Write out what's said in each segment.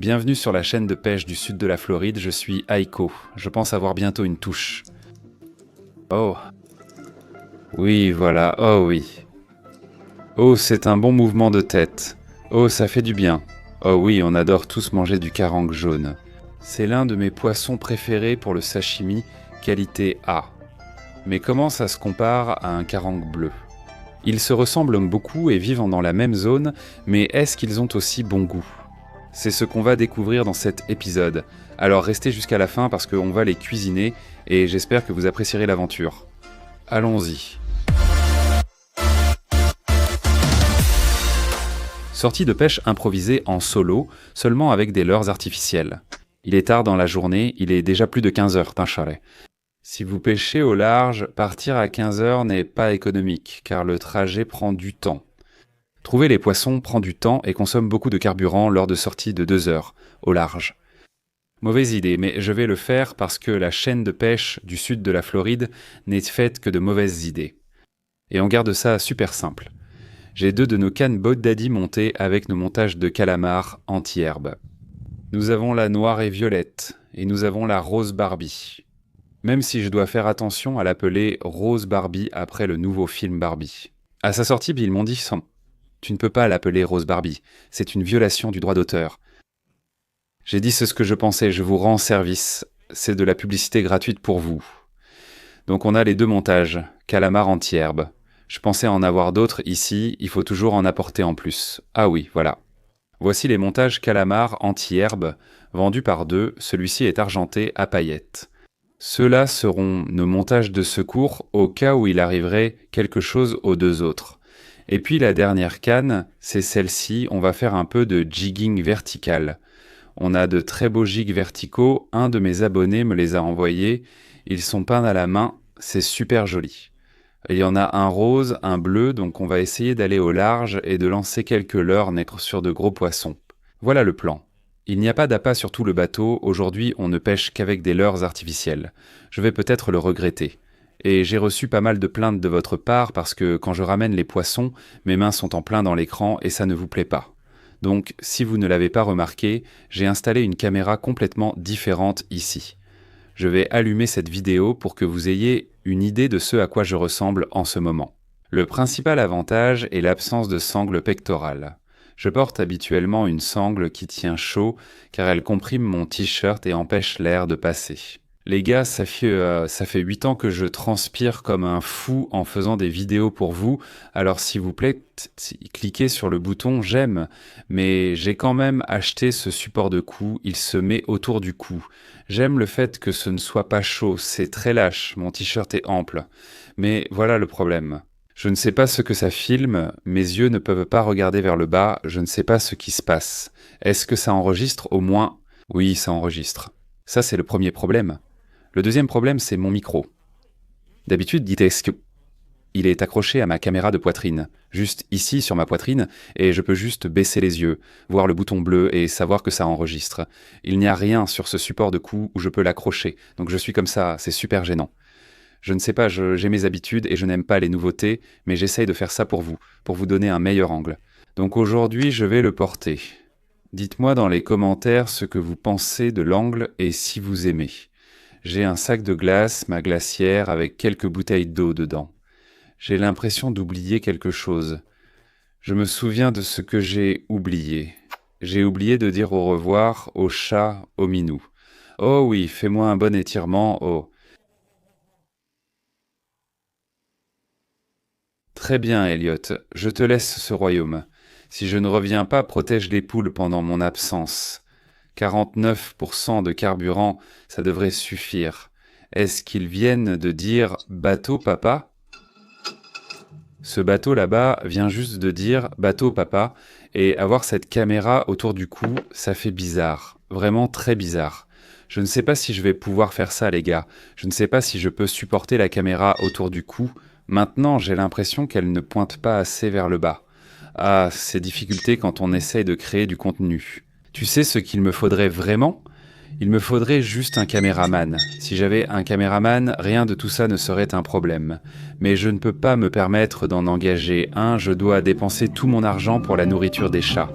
Bienvenue sur la chaîne de pêche du sud de la Floride, je suis Aiko. Je pense avoir bientôt une touche. Oh. Oui, voilà, oh oui. Oh, c'est un bon mouvement de tête. Oh, ça fait du bien. Oh oui, on adore tous manger du karang jaune. C'est l'un de mes poissons préférés pour le sashimi, qualité A. Mais comment ça se compare à un karang bleu ? Ils se ressemblent beaucoup et vivent dans la même zone, mais est-ce qu'ils ont aussi bon goût ? C'est ce qu'on va découvrir dans cet épisode. Alors restez jusqu'à la fin parce qu'on va les cuisiner et j'espère que vous apprécierez l'aventure. Allons-y. Sortie de pêche improvisée en solo, seulement avec des leurres artificielles. Il est tard dans la journée, il est déjà plus de 15 heures, Tinchalet. Si vous pêchez au large, partir à 15 heures n'est pas économique, car le trajet prend du temps. Trouver les poissons prend du temps et consomme beaucoup de carburant lors de sorties de 2 heures, au large. Mauvaise idée, mais je vais le faire parce que la chaîne de pêche du sud de la Floride n'est faite que de mauvaises idées. Et on garde ça super simple. J'ai 2 de nos cannes Boat Daddy montées avec nos montages de calamars anti-herbe. Nous avons la noire et violette, et nous avons la rose Barbie. Même si je dois faire attention à l'appeler Rose Barbie après le nouveau film Barbie. À sa sortie, ils m'ont dit « Tu ne peux pas l'appeler Rose Barbie, c'est une violation du droit d'auteur. » J'ai dit ce que je pensais, je vous rends service, c'est de la publicité gratuite pour vous. Donc on a les 2 montages, calamar anti-herbe. Je pensais en avoir d'autres ici, il faut toujours en apporter en plus. Ah oui, voilà. Voici les montages calamar anti-herbe, vendus par 2, celui-ci est argenté à paillettes. Ceux-là seront nos montages de secours au cas où il arriverait quelque chose aux 2 autres. Et puis la dernière canne, c'est celle-ci, on va faire un peu de jigging vertical. On a de très beaux jigs verticaux, un de mes abonnés me les a envoyés, ils sont peints à la main, c'est super joli. Il y en a un rose, un bleu, donc on va essayer d'aller au large et de lancer quelques leurres sur de gros poissons. Voilà le plan. Il n'y a pas d'appât sur tout le bateau, aujourd'hui on ne pêche qu'avec des leurres artificielles. Je vais peut-être le regretter. Et j'ai reçu pas mal de plaintes de votre part parce que quand je ramène les poissons, mes mains sont en plein dans l'écran et ça ne vous plaît pas. Donc, si vous ne l'avez pas remarqué, j'ai installé une caméra complètement différente ici. Je vais allumer cette vidéo pour que vous ayez une idée de ce à quoi je ressemble en ce moment. Le principal avantage est l'absence de sangle pectorale. Je porte habituellement une sangle qui tient chaud car elle comprime mon t-shirt et empêche l'air de passer. Les gars, ça fait 8 ans que je transpire comme un fou en faisant des vidéos pour vous, alors s'il vous plaît, cliquez sur le bouton j'aime, mais j'ai quand même acheté ce support de cou, il se met autour du cou. J'aime le fait que ce ne soit pas chaud, c'est très lâche, mon t-shirt est ample, mais voilà le problème. Je ne sais pas ce que ça filme, mes yeux ne peuvent pas regarder vers le bas, je ne sais pas ce qui se passe. Est-ce que ça enregistre au moins ? Oui, ça enregistre. Ça c'est le premier problème. Le deuxième problème, c'est mon micro. D'habitude, il est accroché à ma caméra de poitrine, juste ici sur ma poitrine, et je peux juste baisser les yeux, voir le bouton bleu et savoir que ça enregistre. Il n'y a rien sur ce support de cou où je peux l'accrocher, donc je suis comme ça, c'est super gênant. Je ne sais pas, j'ai mes habitudes et je n'aime pas les nouveautés, mais j'essaye de faire ça pour vous donner un meilleur angle. Donc aujourd'hui, je vais le porter. Dites-moi dans les commentaires ce que vous pensez de l'angle et si vous aimez. J'ai un sac de glace, ma glacière, avec quelques bouteilles d'eau dedans. J'ai l'impression d'oublier quelque chose. Je me souviens de ce que j'ai oublié. J'ai oublié de dire au revoir au chat, au minou. Oh oui, fais-moi un bon étirement, oh. Très bien, Elliot, je te laisse ce royaume. Si je ne reviens pas, protège les poules pendant mon absence. 49% de carburant, ça devrait suffire. Est-ce qu'ils viennent de dire « bateau papa » ? Ce bateau là-bas vient juste de dire « bateau papa » et avoir cette caméra autour du cou, ça fait bizarre. Vraiment très bizarre. Je ne sais pas si je vais pouvoir faire ça, les gars. Je ne sais pas si je peux supporter la caméra autour du cou. Maintenant, j'ai l'impression qu'elle ne pointe pas assez vers le bas. Ah, ces difficultés quand on essaye de créer du contenu. Tu sais ce qu'il me faudrait vraiment ? Il me faudrait juste un caméraman. Si j'avais un caméraman, rien de tout ça ne serait un problème. Mais je ne peux pas me permettre d'en engager un, je dois dépenser tout mon argent pour la nourriture des chats.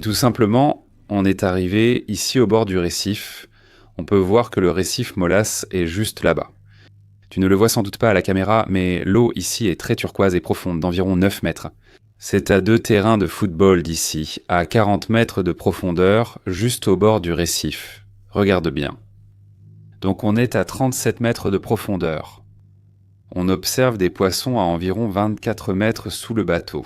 tout simplement, on est arrivé ici au bord du récif. On peut voir que le récif Molas est juste là-bas. Tu ne le vois sans doute pas à la caméra, mais l'eau ici est très turquoise et profonde, d'environ 9 mètres. C'est à 2 terrains de football d'ici, à 40 mètres de profondeur, juste au bord du récif. Regarde bien. Donc on est à 37 mètres de profondeur. On observe des poissons à environ 24 mètres sous le bateau.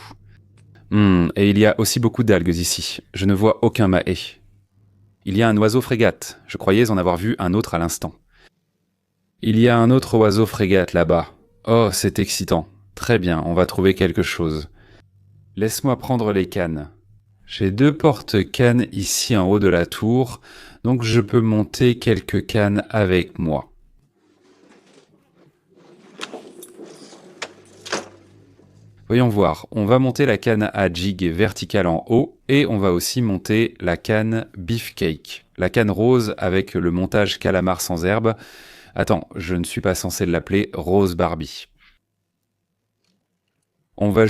Et il y a aussi beaucoup d'algues ici. Je ne vois aucun mahé. Il y a un oiseau frégate. Je croyais en avoir vu un autre à l'instant. Il y a un autre oiseau frégate là-bas. Oh, c'est excitant. Très bien, on va trouver quelque chose. Laisse-moi prendre les cannes. J'ai 2 porte-cannes ici en haut de la tour, donc je peux monter quelques cannes avec moi. Voyons voir, on va monter la canne à jig verticale en haut et on va aussi monter la canne beefcake, la canne rose avec le montage calamar sans herbe. Attends, je ne suis pas censé l'appeler Rose Barbie. On va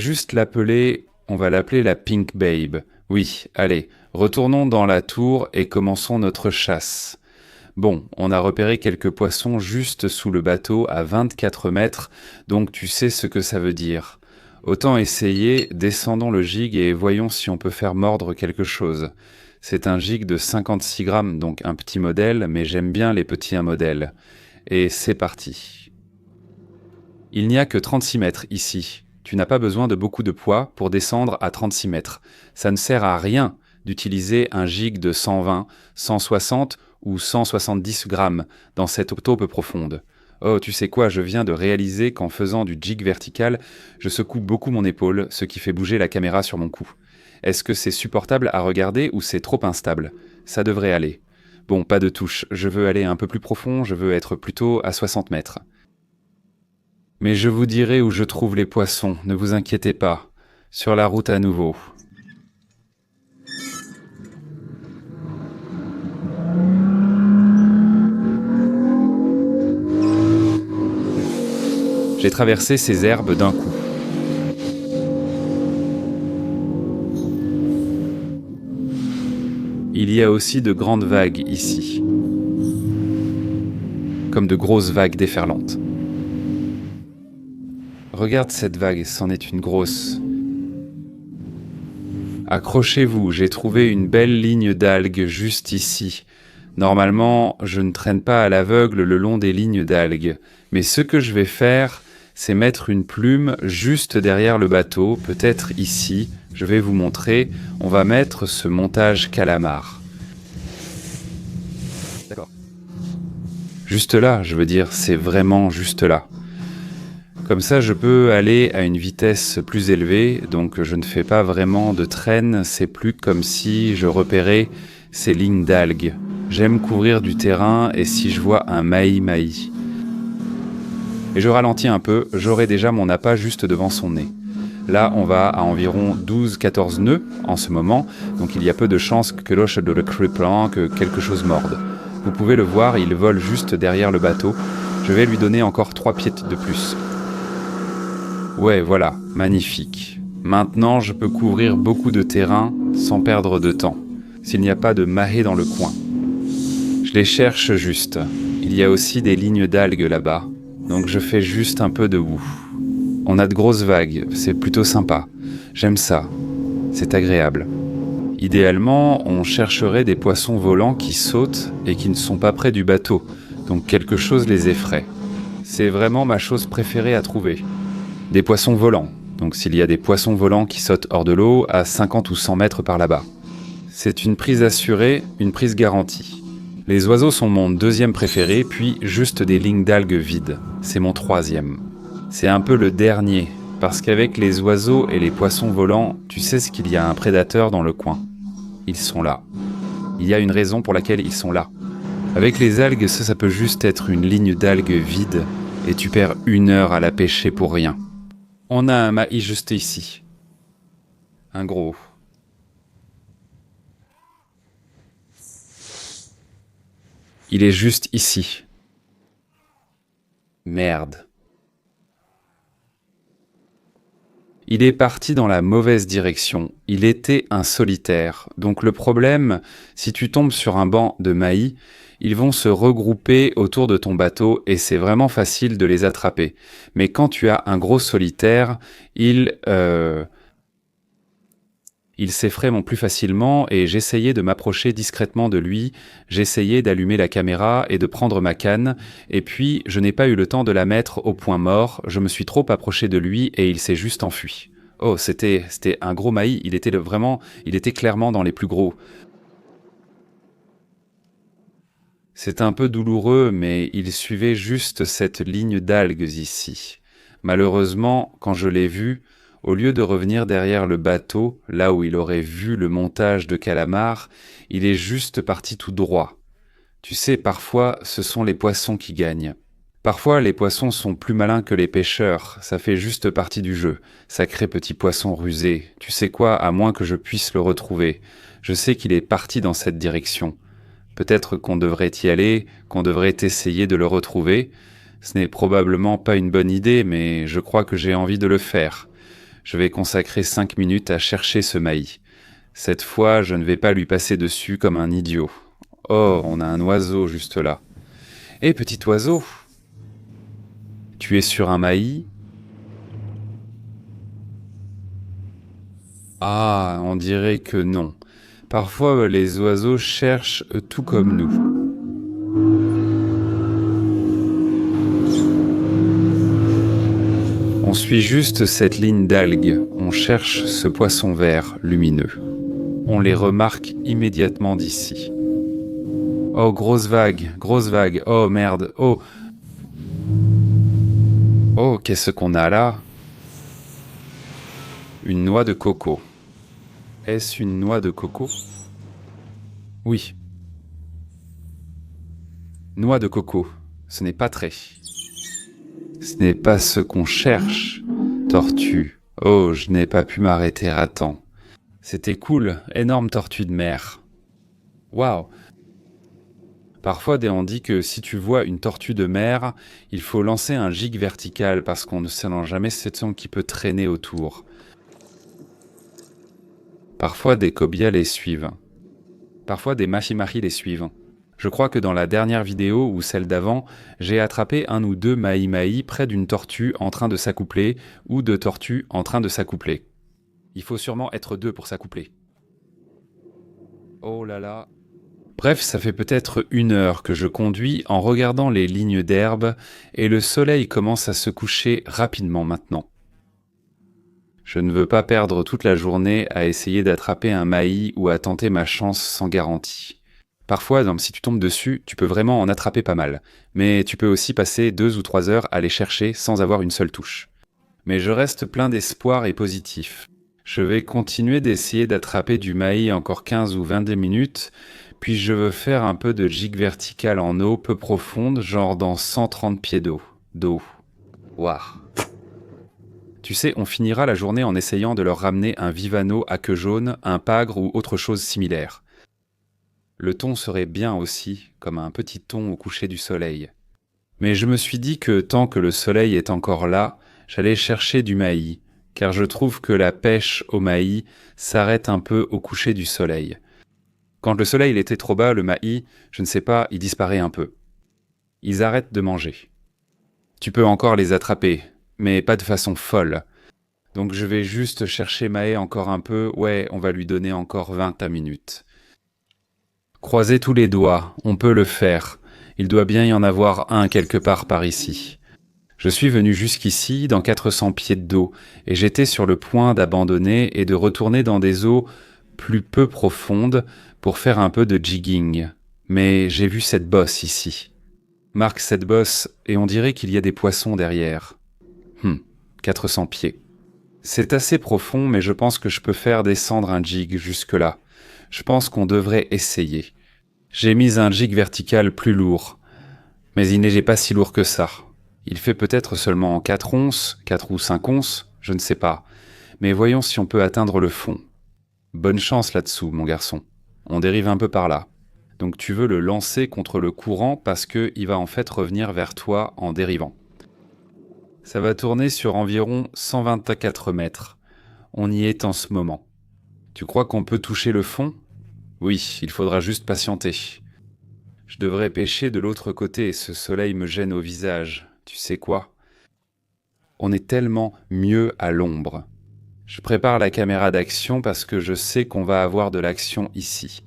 l'appeler la Pink Babe. Oui, allez, retournons dans la tour et commençons notre chasse. Bon, on a repéré quelques poissons juste sous le bateau à 24 mètres, donc tu sais ce que ça veut dire. Autant essayer, descendons le gig et voyons si on peut faire mordre quelque chose. C'est un gig de 56 grammes, donc un petit modèle, mais j'aime bien les petits modèles. Et c'est parti. Il n'y a que 36 mètres ici. Tu n'as pas besoin de beaucoup de poids pour descendre à 36 mètres. Ça ne sert à rien d'utiliser un gig de 120, 160 ou 170 grammes dans cette taupe profonde. Oh, tu sais quoi, je viens de réaliser qu'en faisant du jig vertical, je secoue beaucoup mon épaule, ce qui fait bouger la caméra sur mon cou. Est-ce que c'est supportable à regarder ou c'est trop instable? Ça devrait aller. Bon, pas de touche, je veux aller un peu plus profond, je veux être plutôt à 60 mètres. Mais je vous dirai où je trouve les poissons, ne vous inquiétez pas. Sur la route à nouveau. J'ai traversé ces herbes d'un coup. Il y a aussi de grandes vagues ici, comme de grosses vagues déferlantes. Regarde cette vague, c'en est une grosse. Accrochez-vous, j'ai trouvé une belle ligne d'algues juste ici. Normalement, je ne traîne pas à l'aveugle le long des lignes d'algues, mais ce que je vais faire, c'est mettre une plume juste derrière le bateau, peut-être ici, je vais vous montrer, on va mettre ce montage calamar. D'accord. Juste là, je veux dire, c'est vraiment juste là. Comme ça, je peux aller à une vitesse plus élevée, donc je ne fais pas vraiment de traîne, c'est plus comme si je repérais ces lignes d'algues. J'aime couvrir du terrain et si je vois un maï-maï. Et je ralentis un peu, j'aurai déjà mon appât juste devant son nez. Là, on va à environ 12-14 nœuds en ce moment, donc il y a peu de chances que l'oche de le criplant, que quelque chose morde. Vous pouvez le voir, il vole juste derrière le bateau. Je vais lui donner encore 3 pieds de plus. Ouais, voilà, magnifique. Maintenant, je peux couvrir beaucoup de terrain sans perdre de temps, s'il n'y a pas de mahé dans le coin. Je les cherche juste. Il y a aussi des lignes d'algues là-bas, donc je fais juste un peu de houx. On a de grosses vagues, c'est plutôt sympa. J'aime ça, c'est agréable. Idéalement, on chercherait des poissons volants qui sautent et qui ne sont pas près du bateau, donc quelque chose les effraie. C'est vraiment ma chose préférée à trouver. Des poissons volants, donc s'il y a des poissons volants qui sautent hors de l'eau à 50 ou 100 mètres par là-bas. C'est une prise assurée, une prise garantie. Les oiseaux sont mon 2e préféré, puis juste des lignes d'algues vides. C'est mon 3e. C'est un peu le dernier, parce qu'avec les oiseaux et les poissons volants, tu sais ce qu'il y a un prédateur dans le coin. Ils sont là. Il y a une raison pour laquelle ils sont là. Avec les algues, ça peut juste être une ligne d'algues vide, et tu perds 1 heure à la pêcher pour rien. On a un maïs juste ici. Un gros. Il est juste ici. Merde. Il est parti dans la mauvaise direction. Il était un solitaire. Donc le problème, si tu tombes sur un banc de maïs, ils vont se regrouper autour de ton bateau et c'est vraiment facile de les attraper. Mais quand tu as un gros solitaire, il s'effraie plus facilement et j'essayais de m'approcher discrètement de lui, j'essayais d'allumer la caméra et de prendre ma canne, et puis je n'ai pas eu le temps de la mettre au point mort, je me suis trop approché de lui et il s'est juste enfui. Oh, c'était un gros maïs, il était clairement dans les plus gros. C'est un peu douloureux, mais il suivait juste cette ligne d'algues ici. Malheureusement, quand je l'ai vu, au lieu de revenir derrière le bateau, là où il aurait vu le montage de calamar, il est juste parti tout droit. Tu sais, parfois, ce sont les poissons qui gagnent. Parfois, les poissons sont plus malins que les pêcheurs, ça fait juste partie du jeu. Sacré petit poisson rusé, tu sais quoi, à moins que je puisse le retrouver. Je sais qu'il est parti dans cette direction. Peut-être qu'on devrait y aller, qu'on devrait essayer de le retrouver. Ce n'est probablement pas une bonne idée, mais je crois que j'ai envie de le faire. Je vais consacrer 5 minutes à chercher ce maïs. Cette fois, je ne vais pas lui passer dessus comme un idiot. Oh, on a un oiseau juste là. Hé, petit oiseau, tu es sur un maïs? Ah, on dirait que non. Parfois, les oiseaux cherchent tout comme nous. On suit juste cette ligne d'algues, on cherche ce poisson vert lumineux. On les remarque immédiatement d'ici. Oh, grosse vague, oh merde, oh. Oh, qu'est-ce qu'on a là? Une noix de coco. Est-ce une noix de coco? Oui. Noix de coco, ce n'est pas très. Ce n'est pas ce qu'on cherche, tortue. Oh, je n'ai pas pu m'arrêter à temps. C'était cool, énorme tortue de mer. Waouh! Parfois, on dit que si tu vois une tortue de mer, il faut lancer un jig vertical parce qu'on ne sait jamais cette son qui peut traîner autour. Parfois, des cobias les suivent. Parfois, des mahi-mahi les suivent. Je crois que dans la dernière vidéo ou celle d'avant, j'ai attrapé un ou deux mahi-mahi près d'une tortue en train de s'accoupler ou de tortues en train de s'accoupler. Il faut sûrement être deux pour s'accoupler. Oh là là. Bref, ça fait peut-être 1 heure que je conduis en regardant les lignes d'herbe et le soleil commence à se coucher rapidement maintenant. Je ne veux pas perdre toute la journée à essayer d'attraper un mahi ou à tenter ma chance sans garantie. Parfois, si tu tombes dessus, tu peux vraiment en attraper pas mal, mais tu peux aussi passer 2 ou 3 heures à les chercher sans avoir une seule touche. Mais je reste plein d'espoir et positif. Je vais continuer d'essayer d'attraper du mahi encore 15 ou 22 minutes, puis je veux faire un peu de jig vertical en eau peu profonde, genre dans 130 pieds d'eau. Waouh. Tu sais, on finira la journée en essayant de leur ramener un vivano à queue jaune, un pagre ou autre chose similaire. Le thon serait bien aussi, comme un petit thon au coucher du soleil. Mais je me suis dit que tant que le soleil est encore là, j'allais chercher du mahi, car je trouve que la pêche au mahi s'arrête un peu au coucher du soleil. Quand le soleil était trop bas, le mahi, je ne sais pas, il disparaît un peu. Ils arrêtent de manger. Tu peux encore les attraper, mais pas de façon folle. Donc je vais juste chercher Mahé encore un peu, ouais, on va lui donner encore 20 minutes. Croisez tous les doigts, on peut le faire. Il doit bien y en avoir un quelque part par ici. Je suis venu jusqu'ici, dans 400 pieds d'eau, et j'étais sur le point d'abandonner et de retourner dans des eaux plus peu profondes pour faire un peu de jigging. Mais j'ai vu cette bosse ici. Marque cette bosse, et on dirait qu'il y a des poissons derrière. 400 pieds. C'est assez profond, mais je pense que je peux faire descendre un jig jusque-là. Je pense qu'on devrait essayer. J'ai mis un jig vertical plus lourd, mais il n'est pas si lourd que ça. Il fait peut-être seulement 4 onces, 4 ou 5 onces, je ne sais pas. Mais voyons si on peut atteindre le fond. Bonne chance là-dessous, mon garçon. On dérive un peu par là. Donc tu veux le lancer contre le courant parce qu'il va en fait revenir vers toi en dérivant. Ça va tourner sur environ 124 mètres. on y est en ce moment. Tu crois qu'on peut toucher le fond? Oui, il faudra juste patienter. Je devrais pêcher de l'autre côté, ce soleil me gêne au visage. Tu sais quoi? On est tellement mieux à l'ombre. Je prépare la caméra d'action parce que je sais qu'on va avoir de l'action ici.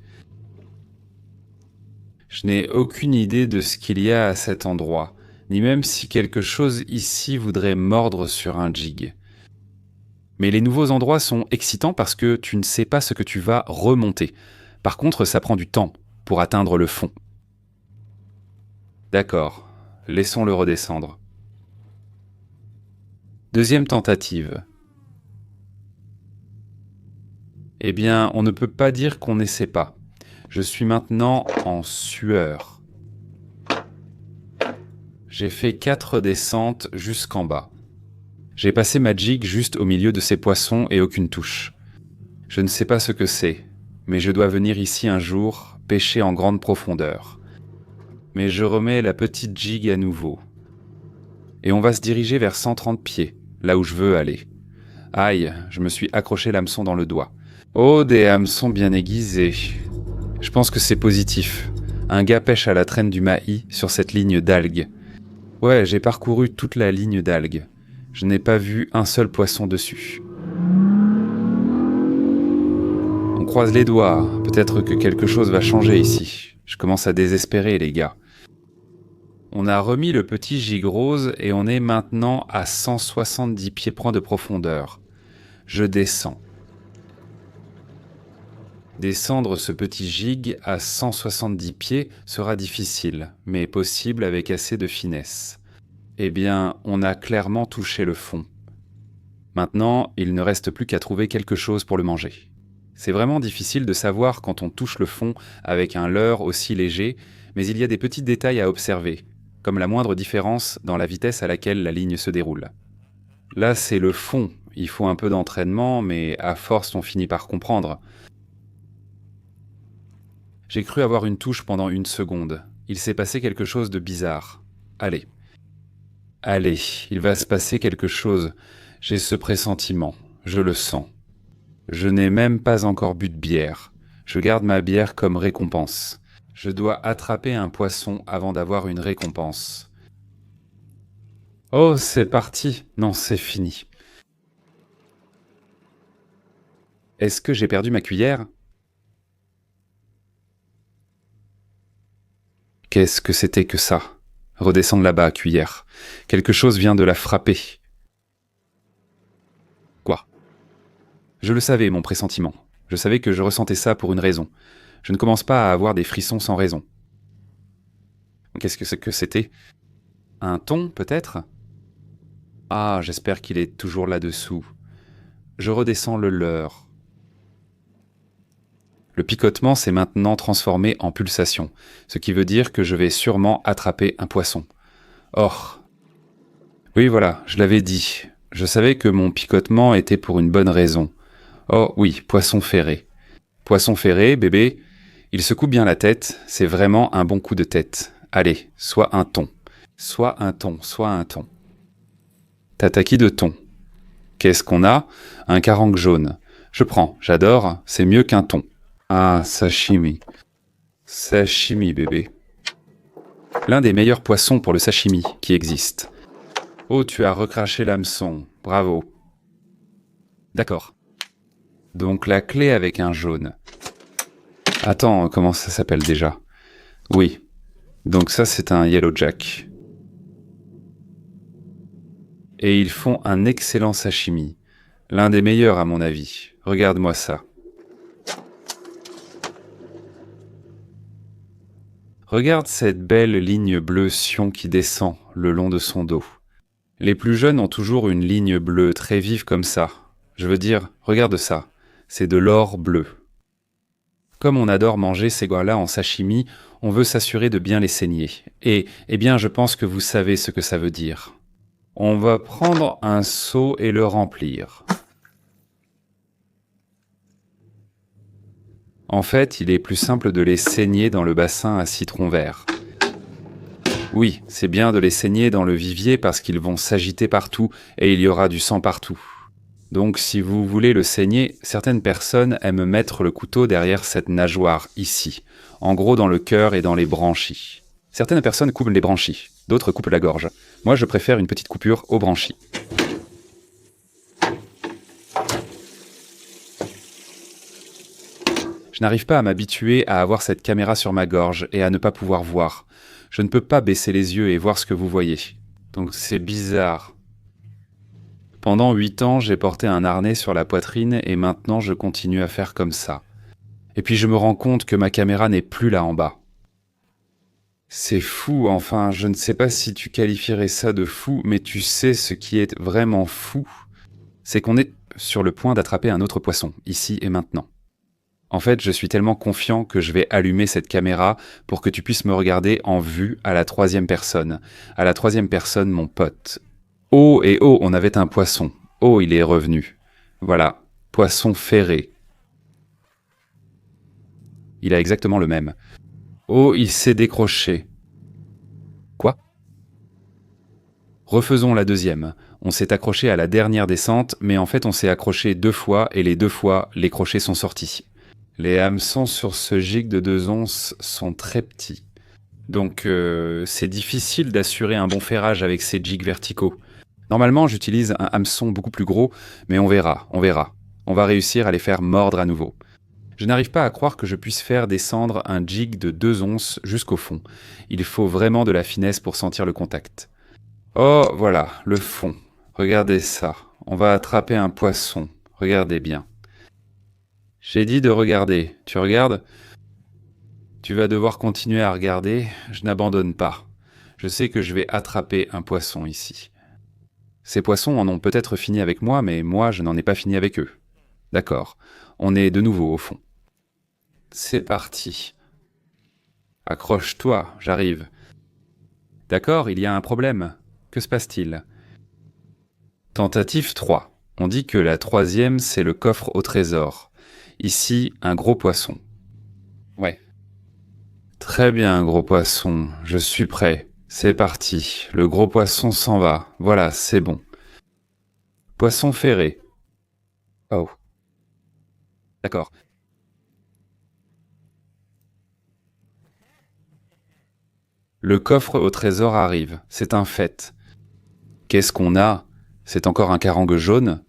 Je n'ai aucune idée de ce qu'il y a à cet endroit, ni même si quelque chose ici voudrait mordre sur un jig. Mais les nouveaux endroits sont excitants parce que tu ne sais pas ce que tu vas remonter. Par contre, ça prend du temps pour atteindre le fond. D'accord, laissons-le redescendre. Deuxième tentative. Eh bien, on ne peut pas dire qu'on n'essaie pas. Je suis maintenant en sueur. J'ai fait 4 descentes jusqu'en bas. J'ai passé ma jig juste au milieu de ces poissons et aucune touche. Je ne sais pas ce que c'est, mais je dois venir ici un jour, pêcher en grande profondeur. Mais je remets la petite jig à nouveau. Et on va se diriger vers 130 pieds, là où je veux aller. Aïe, je me suis accroché l'hameçon dans le doigt. Oh, des hameçons bien aiguisés. Je pense que c'est positif. Un gars pêche à la traîne du maïs sur cette ligne d'algues. Ouais, j'ai parcouru toute la ligne d'algues. Je n'ai pas vu un seul poisson dessus. On croise les doigts, peut-être que quelque chose va changer ici. Je commence à désespérer, les gars. On a remis le petit gig rose et on est maintenant à 170 pieds-points de profondeur. Je descends. Descendre ce petit gig à 170 pieds sera difficile, mais possible avec assez de finesse. Eh bien, on a clairement touché le fond. Maintenant, il ne reste plus qu'à trouver quelque chose pour le manger. C'est vraiment difficile de savoir quand on touche le fond avec un leurre aussi léger, mais il y a des petits détails à observer, comme la moindre différence dans la vitesse à laquelle la ligne se déroule. Là, c'est le fond. Il faut un peu d'entraînement, mais à force, on finit par comprendre. J'ai cru avoir une touche pendant 1 seconde. Il s'est passé quelque chose de bizarre. Allez, il va se passer quelque chose. J'ai ce pressentiment. Je le sens. Je n'ai même pas encore bu de bière. Je garde ma bière comme récompense. Je dois attraper un poisson avant d'avoir une récompense. Oh, c'est parti. Non, c'est fini. Est-ce que j'ai perdu ma cuillère? Qu'est-ce que c'était que ça? Redescendre là-bas, cuillère. Quelque chose vient de la frapper. Quoi? Je le savais, mon pressentiment. Je savais que je ressentais ça pour une raison. Je ne commence pas à avoir des frissons sans raison. Qu'est-ce que c'était? Un thon, peut-être? Ah, j'espère qu'il est toujours là-dessous. Je redescends le leurre. Le picotement s'est maintenant transformé en pulsation, ce qui veut dire que je vais sûrement attraper un poisson. Or. Oui, voilà, je l'avais dit. Je savais que mon picotement était pour une bonne raison. Oh oui, poisson ferré. Poisson ferré, bébé, il secoue bien la tête, c'est vraiment un bon coup de tête. Allez, soit un thon. Soit un thon, soit un thon. Tataki de thon. Qu'est-ce qu'on a? Un carangue jaune. Je prends, j'adore, c'est mieux qu'un thon. Ah, sashimi. Sashimi, bébé. L'un des meilleurs poissons pour le sashimi qui existe. Oh, tu as recraché l'hameçon. Bravo. D'accord. Donc la clé avec un jaune. Attends, comment ça s'appelle déjà? Oui. Donc ça, c'est un Yellow Jack. Et ils font un excellent sashimi. L'un des meilleurs à mon avis. Regarde-moi ça. Regarde cette belle ligne bleue Sion qui descend le long de son dos. Les plus jeunes ont toujours une ligne bleue très vive comme ça. Je veux dire, regarde ça, c'est de l'or bleu. Comme on adore manger ces gars-là en sashimi, on veut s'assurer de bien les saigner. Et, eh bien, je pense que vous savez ce que ça veut dire. On va prendre un seau et le remplir. En fait, il est plus simple de les saigner dans le bassin à citron vert. Oui, c'est bien de les saigner dans le vivier parce qu'ils vont s'agiter partout et il y aura du sang partout. Donc si vous voulez le saigner, certaines personnes aiment mettre le couteau derrière cette nageoire ici, en gros dans le cœur et dans les branchies. Certaines personnes coupent les branchies, d'autres coupent la gorge. Moi je préfère une petite coupure aux branchies. Je n'arrive pas à m'habituer à avoir cette caméra sur ma gorge et à ne pas pouvoir voir. Je ne peux pas baisser les yeux et voir ce que vous voyez. Donc c'est bizarre. Pendant 8 ans, j'ai porté un harnais sur la poitrine et maintenant je continue à faire comme ça. Et puis je me rends compte que ma caméra n'est plus là en bas. C'est fou, enfin, je ne sais pas si tu qualifierais ça de fou, mais tu sais ce qui est vraiment fou, c'est qu'on est sur le point d'attraper un autre poisson, ici et maintenant. En fait, je suis tellement confiant que je vais allumer cette caméra pour que tu puisses me regarder en vue à la 3e personne. À la 3e personne, mon pote. Oh et oh, on avait un poisson. Oh, il est revenu. Voilà, poisson ferré. Il a exactement le même. Oh, il s'est décroché. Quoi? Refaisons la 2e. On s'est accroché à la dernière descente, mais en fait on s'est accroché 2 fois et les 2 fois, les crochets sont sortis. Les hameçons sur ce jig de 2 onces sont très petits. Donc c'est difficile d'assurer un bon ferrage avec ces jigs verticaux. Normalement, j'utilise un hameçon beaucoup plus gros, mais on verra, on verra. On va réussir à les faire mordre à nouveau. Je n'arrive pas à croire que je puisse faire descendre un jig de 2 onces jusqu'au fond. Il faut vraiment de la finesse pour sentir le contact. Oh, voilà, le fond. Regardez ça. On va attraper un poisson. Regardez bien. J'ai dit de regarder. Tu regardes? Tu vas devoir continuer à regarder. Je n'abandonne pas. Je sais que je vais attraper un poisson ici. Ces poissons en ont peut-être fini avec moi, mais moi, je n'en ai pas fini avec eux. D'accord. On est de nouveau au fond. C'est parti. Accroche-toi, j'arrive. D'accord, il y a un problème. Que se passe-t-il? Tentative 3. On dit que la 3e, c'est le coffre au trésor. Ici, un gros poisson. Ouais. Très bien, gros poisson. Je suis prêt. C'est parti. Le gros poisson s'en va. Voilà, c'est bon. Poisson ferré. Oh. D'accord. Le coffre au trésor arrive. C'est un fait. Qu'est-ce qu'on a? C'est encore un carangue jaune?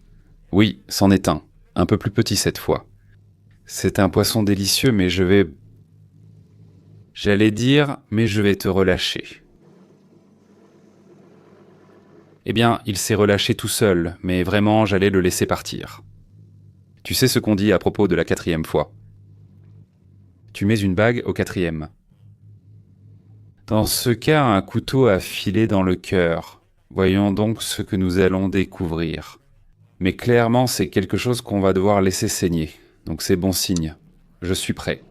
Oui, c'en est un. Un peu plus petit cette fois. C'est un poisson délicieux, mais je vais... J'allais dire, mais je vais te relâcher. Eh bien, il s'est relâché tout seul, mais vraiment, j'allais le laisser partir. Tu sais ce qu'on dit à propos de la 4e fois. Tu mets une bague au 4e. Dans ce cas, un couteau a filé dans le cœur. Voyons donc ce que nous allons découvrir. Mais clairement, c'est quelque chose qu'on va devoir laisser saigner. Donc c'est bon signe. Je suis prêt.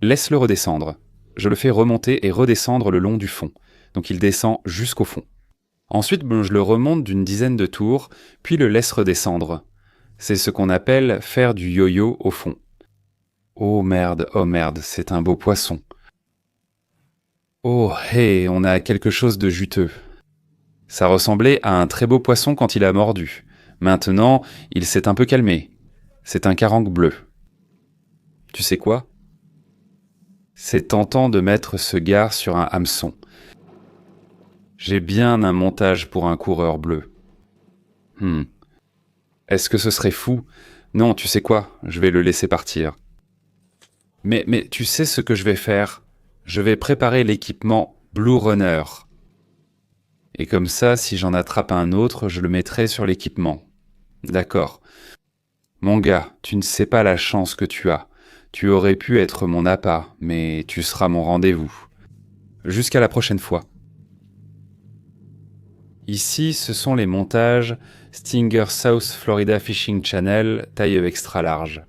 Laisse-le redescendre. Je le fais remonter et redescendre le long du fond. Donc il descend jusqu'au fond. Ensuite, je le remonte d'une dizaine de tours, puis le laisse redescendre. C'est ce qu'on appelle faire du yo-yo au fond. Oh merde, c'est un beau poisson. Oh, hé, on a quelque chose de juteux. Ça ressemblait à un très beau poisson quand il a mordu. Maintenant, il s'est un peu calmé. C'est un carangue bleu. Tu sais quoi? C'est tentant de mettre ce gars sur un hameçon. J'ai bien un montage pour un coureur bleu. Est-ce que ce serait fou? Non, tu sais quoi? Je vais le laisser partir. Mais tu sais ce que je vais faire? Je vais préparer l'équipement Blue Runner. Et comme ça, si j'en attrape un autre, je le mettrai sur l'équipement. D'accord. Mon gars, tu ne sais pas la chance que tu as. Tu aurais pu être mon appât, mais tu seras mon rendez-vous. Jusqu'à la prochaine fois. Ici, ce sont les montages Stinger South Florida Fishing Channel taille extra large.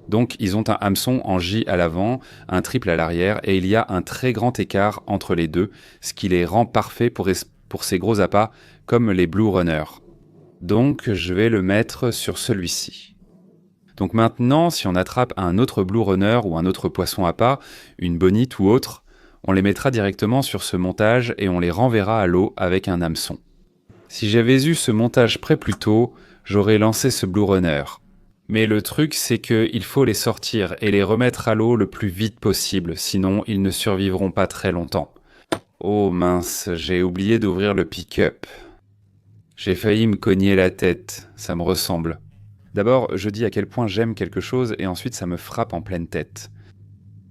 Donc, ils ont un hameçon en J à l'avant, un triple à l'arrière, et il y a un très grand écart entre les deux, ce qui les rend parfaits pour ces gros appâts, comme les Blue Runner. Donc, je vais le mettre sur celui-ci. Donc maintenant, si on attrape un autre Blue Runner ou un autre poisson appât, une bonite ou autre, on les mettra directement sur ce montage et on les renverra à l'eau avec un hameçon. Si j'avais eu ce montage prêt plus tôt, j'aurais lancé ce Blue Runner. Mais le truc, c'est qu'il faut les sortir et les remettre à l'eau le plus vite possible, sinon ils ne survivront pas très longtemps. Oh mince, j'ai oublié d'ouvrir le pick-up. J'ai failli me cogner la tête, ça me ressemble. D'abord, je dis à quel point j'aime quelque chose et ensuite ça me frappe en pleine tête.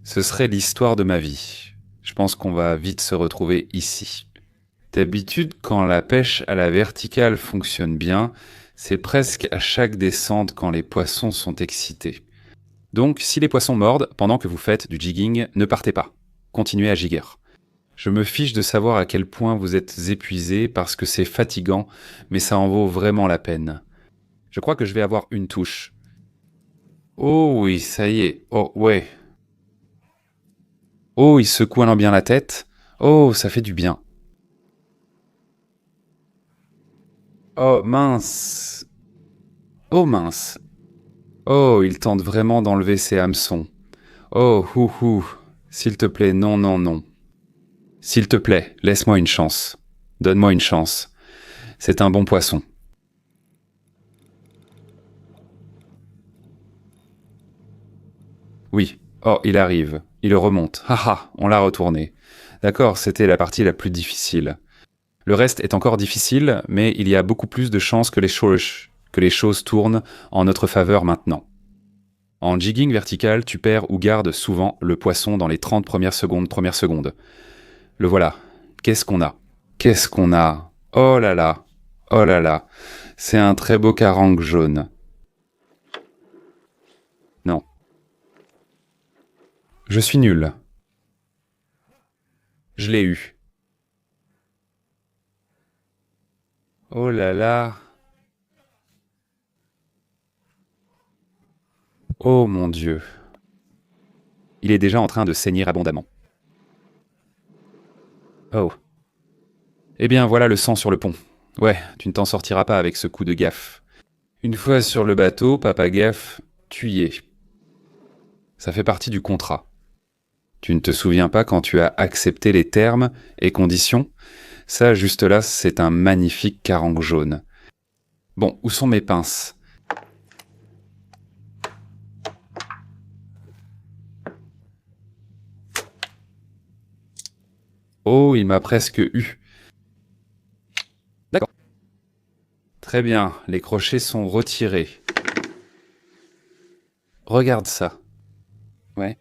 Ce serait l'histoire de ma vie. Je pense qu'on va vite se retrouver ici. D'habitude, quand la pêche à la verticale fonctionne bien, c'est presque à chaque descente quand les poissons sont excités. Donc, si les poissons mordent pendant que vous faites du jigging, ne partez pas. Continuez à jigger. Je me fiche de savoir à quel point vous êtes épuisé parce que c'est fatigant, mais ça en vaut vraiment la peine. Je crois que je vais avoir une touche. Oh oui, ça y est. Oh ouais. Oh, il secoue allant bien la tête. Oh, ça fait du bien. Oh mince. Oh mince. Oh, il tente vraiment d'enlever ses hameçons. Oh, houhou. S'il te plaît, non, non, non. S'il te plaît, laisse-moi une chance. Donne-moi une chance. C'est un bon poisson. Oui. Oh, il arrive. Il remonte. Haha, on l'a retourné. D'accord, c'était la partie la plus difficile. Le reste est encore difficile, mais il y a beaucoup plus de chances que les choses tournent en notre faveur maintenant. En jigging vertical, tu perds ou gardes souvent le poisson dans les 30 premières secondes. Le voilà. Qu'est-ce qu'on a? Qu'est-ce qu'on a? Oh là là. Oh là là. C'est un très beau carangue jaune. Non. Je suis nul. Je l'ai eu. Oh là là. Oh mon Dieu. Il est déjà en train de saigner abondamment. Oh. Eh bien, voilà le sang sur le pont. Ouais, tu ne t'en sortiras pas avec ce coup de gaffe. Une fois sur le bateau, papa gaffe, tu y es. Ça fait partie du contrat. Tu ne te souviens pas quand tu as accepté les termes et conditions? Ça, juste là, c'est un magnifique carangue jaune. Bon, où sont mes pinces? Oh, il m'a presque eu. D'accord. Très bien, les crochets sont retirés. Regarde ça. Ouais.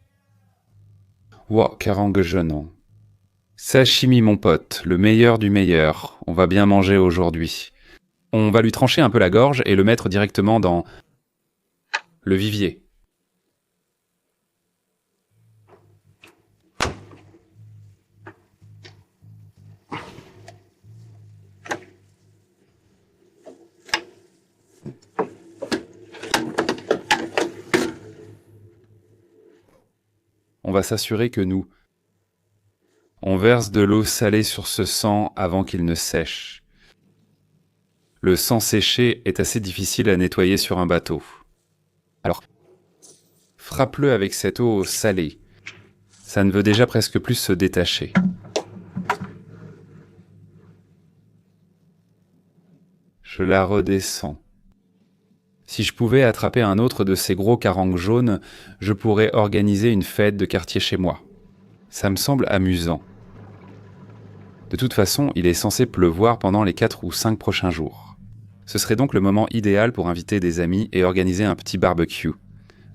Wow, carangue jaune. Sashimi, mon pote, le meilleur du meilleur. On va bien manger aujourd'hui. On va lui trancher un peu la gorge et le mettre directement dans le vivier. On va s'assurer que on verse de l'eau salée sur ce sang avant qu'il ne sèche. Le sang séché est assez difficile à nettoyer sur un bateau. Alors, frappe-le avec cette eau salée. Ça ne veut déjà presque plus se détacher. Je la redescends. Si je pouvais attraper un autre de ces gros carangues jaunes, je pourrais organiser une fête de quartier chez moi. Ça me semble amusant. De toute façon, il est censé pleuvoir pendant les 4 ou 5 prochains jours. Ce serait donc le moment idéal pour inviter des amis et organiser un petit barbecue.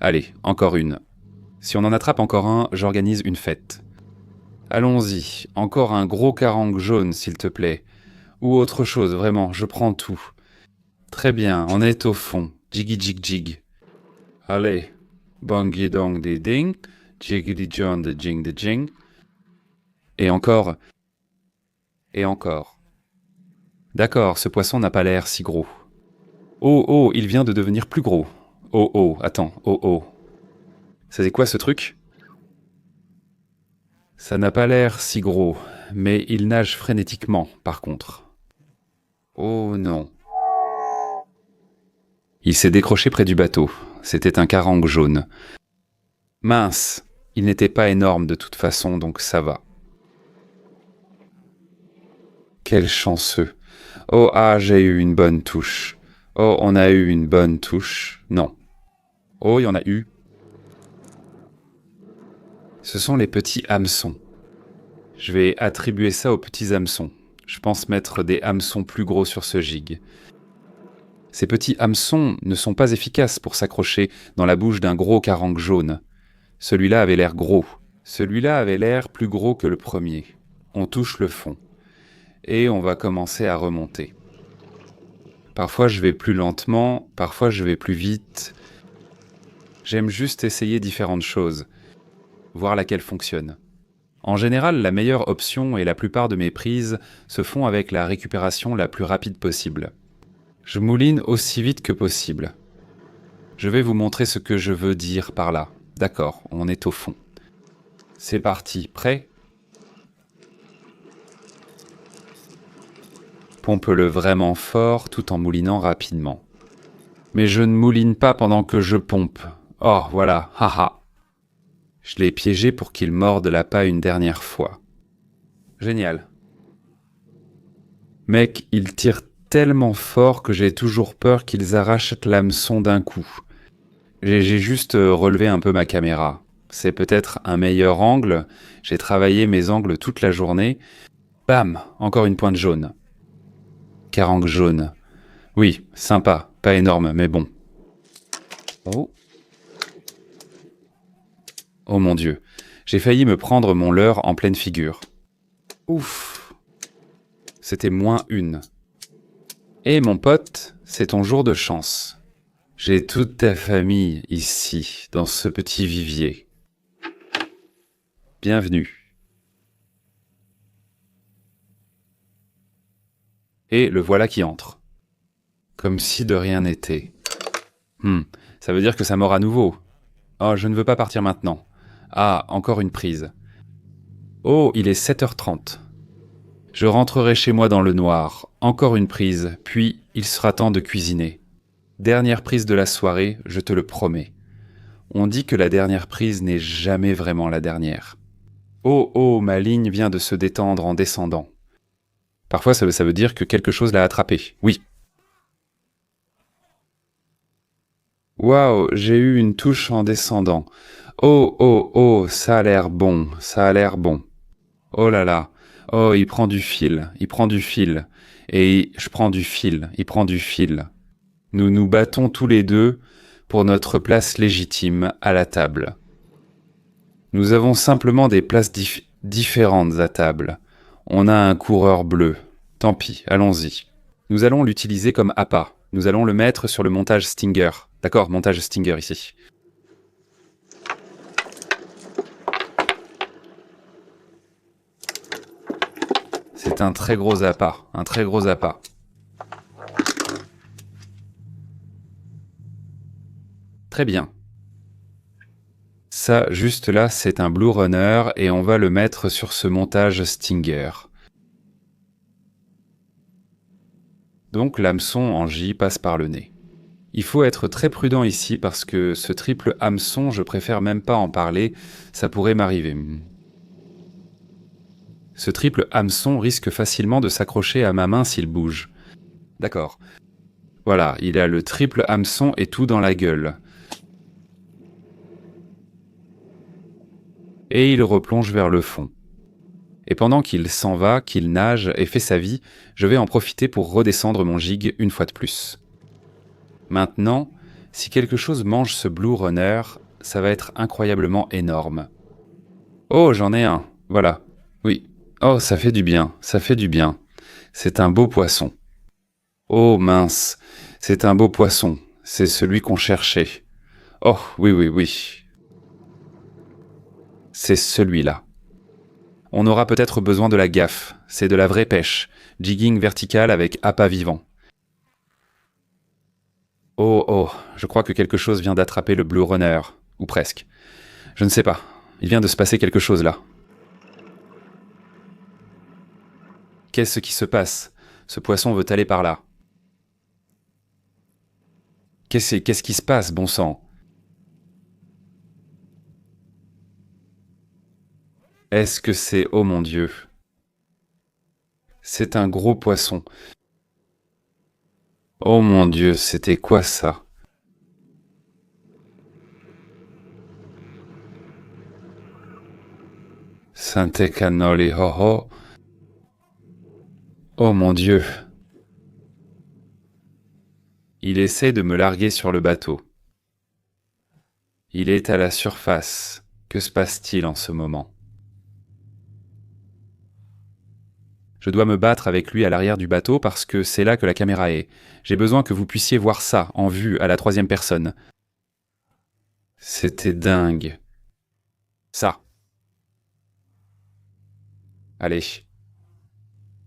Allez, encore une. Si on en attrape encore un, j'organise une fête. Allons-y, encore un gros carangue jaune, s'il te plaît. Ou autre chose, vraiment, je prends tout. Très bien, on est au fond. Jiggy jig jig. Allez. Bongi dong di ding. Jiggity john de jing de jing. Et encore. Et encore. D'accord, ce poisson n'a pas l'air si gros. Oh oh, il vient de devenir plus gros. Oh oh, attends, oh oh. C'est quoi ce truc? Ça n'a pas l'air si gros, mais il nage frénétiquement, par contre. Oh non. Il s'est décroché près du bateau. C'était un carangue jaune. Mince, il n'était pas énorme de toute façon, donc ça va. Quel chanceux. Oh, ah, j'ai eu une bonne touche. Oh, on a eu une bonne touche. Non. Oh, il y en a eu. Ce sont les petits hameçons. Je vais attribuer ça aux petits hameçons. Je pense mettre des hameçons plus gros sur ce gig. Ces petits hameçons ne sont pas efficaces pour s'accrocher dans la bouche d'un gros carangue jaune. Celui-là avait l'air gros. Celui-là avait l'air plus gros que le premier. On touche le fond. Et on va commencer à remonter. Parfois je vais plus lentement, parfois je vais plus vite. J'aime juste essayer différentes choses, voir laquelle fonctionne. En général, la meilleure option et la plupart de mes prises se font avec la récupération la plus rapide possible. Je mouline aussi vite que possible. Je vais vous montrer ce que je veux dire par là. D'accord, on est au fond. C'est parti, prêt ? Pompe-le vraiment fort tout en moulinant rapidement. Mais je ne mouline pas pendant que je pompe. Oh, voilà, haha. Je l'ai piégé pour qu'il morde l'appât une dernière fois. Génial. Mec, il tire tellement fort que j'ai toujours peur qu'ils arrachent l'hameçon d'un coup. J'ai juste relevé un peu ma caméra. C'est peut-être un meilleur angle. J'ai travaillé mes angles toute la journée. Bam, encore une pointe jaune. Carangue jaune. Oui, sympa, pas énorme, mais bon. Oh. Oh mon Dieu, j'ai failli me prendre mon leurre en pleine figure. Ouf. C'était -1. Et mon pote, c'est ton jour de chance. J'ai toute ta famille ici, dans ce petit vivier. Bienvenue. Et le voilà qui entre. Comme si de rien n'était. Ça veut dire que ça mord à nouveau. Oh, je ne veux pas partir maintenant. Ah, encore une prise. Oh, il est 7h30. Je rentrerai chez moi dans le noir. Encore une prise, puis il sera temps de cuisiner. Dernière prise de la soirée, je te le promets. On dit que la dernière prise n'est jamais vraiment la dernière. Oh, oh, ma ligne vient de se détendre en descendant. Parfois, ça veut dire que quelque chose l'a attrapé. Oui. Waouh, j'ai eu une touche en descendant. Oh, oh, oh, ça a l'air bon, ça a l'air bon. Oh là là. Oh, il prend du fil, il prend du fil. Et je prends du fil, il prend du fil. Nous nous battons tous les deux pour notre place légitime à la table. Nous avons simplement des places différentes à table. On a un coureur bleu. Tant pis, allons-y. Nous allons l'utiliser comme appât. Nous allons le mettre sur le montage Stinger. D'accord, montage Stinger ici. C'est un très gros appât, un très gros appât. Très bien. Ça, juste là, c'est un Blue Runner et on va le mettre sur ce montage Stinger. Donc l'hameçon en J passe par le nez. Il faut être très prudent ici parce que ce triple hameçon, je préfère même pas en parler, ça pourrait m'arriver. Ce triple hameçon risque facilement de s'accrocher à ma main s'il bouge. D'accord. Voilà, il a le triple hameçon et tout dans la gueule. Et il replonge vers le fond. Et pendant qu'il s'en va, qu'il nage et fait sa vie, je vais en profiter pour redescendre mon gig une fois de plus. Maintenant, si quelque chose mange ce Blue Runner, ça va être incroyablement énorme. Oh, j'en ai un, voilà. Oui. Oh, ça fait du bien, ça fait du bien. C'est un beau poisson. Oh mince, c'est un beau poisson, c'est celui qu'on cherchait. Oh, oui, oui, oui. C'est celui-là. On aura peut-être besoin de la gaffe, c'est de la vraie pêche, jigging vertical avec appât vivant. Oh, oh, je crois que quelque chose vient d'attraper le Blue Runner, ou presque. Je ne sais pas, il vient de se passer quelque chose là. Qu'est-ce qui se passe ? Ce poisson veut aller par là. Qu'est-ce qui se passe, bon sang ? Est-ce que c'est... Oh mon Dieu. C'est un gros poisson. Oh mon Dieu, c'était quoi ça? Sante cannoli ho ho. Oh mon Dieu. Il essaie de me larguer sur le bateau. Il est à la surface. Que se passe-t-il en ce moment? Je dois me battre avec lui à l'arrière du bateau parce que c'est là que la caméra est. J'ai besoin que vous puissiez voir ça en vue à la troisième personne. C'était dingue. Ça. Allez.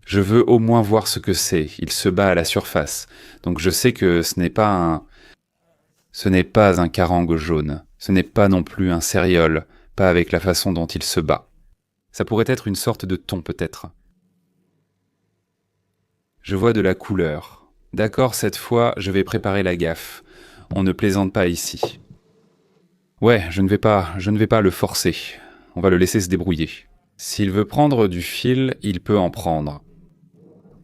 Je veux au moins voir ce que c'est. Il se bat à la surface. Donc je sais que ce n'est pas un carangue jaune. Ce n'est pas non plus un céréole. Pas avec la façon dont il se bat. Ça pourrait être une sorte de thon peut-être. Je vois de la couleur. D'accord, cette fois, je vais préparer la gaffe. On ne plaisante pas ici. Ouais, je ne vais pas le forcer. On va le laisser se débrouiller. S'il veut prendre du fil, il peut en prendre.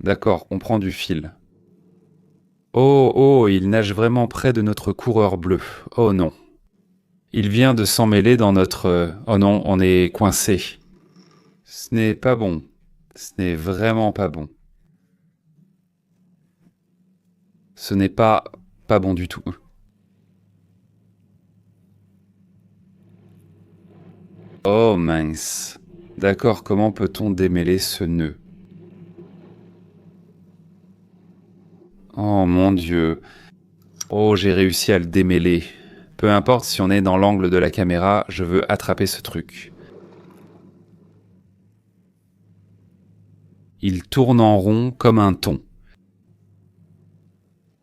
D'accord, on prend du fil. Oh, oh, il nage vraiment près de notre coureur bleu. Oh non. Il vient de s'emmêler dans notre... Oh non, on est coincé. Ce n'est pas bon. Ce n'est vraiment pas bon. Ce n'est pas bon du tout. Oh mince. D'accord, comment peut-on démêler ce nœud? Oh mon Dieu. Oh, j'ai réussi à le démêler. Peu importe si on est dans l'angle de la caméra, je veux attraper ce truc. Il tourne en rond comme un thon.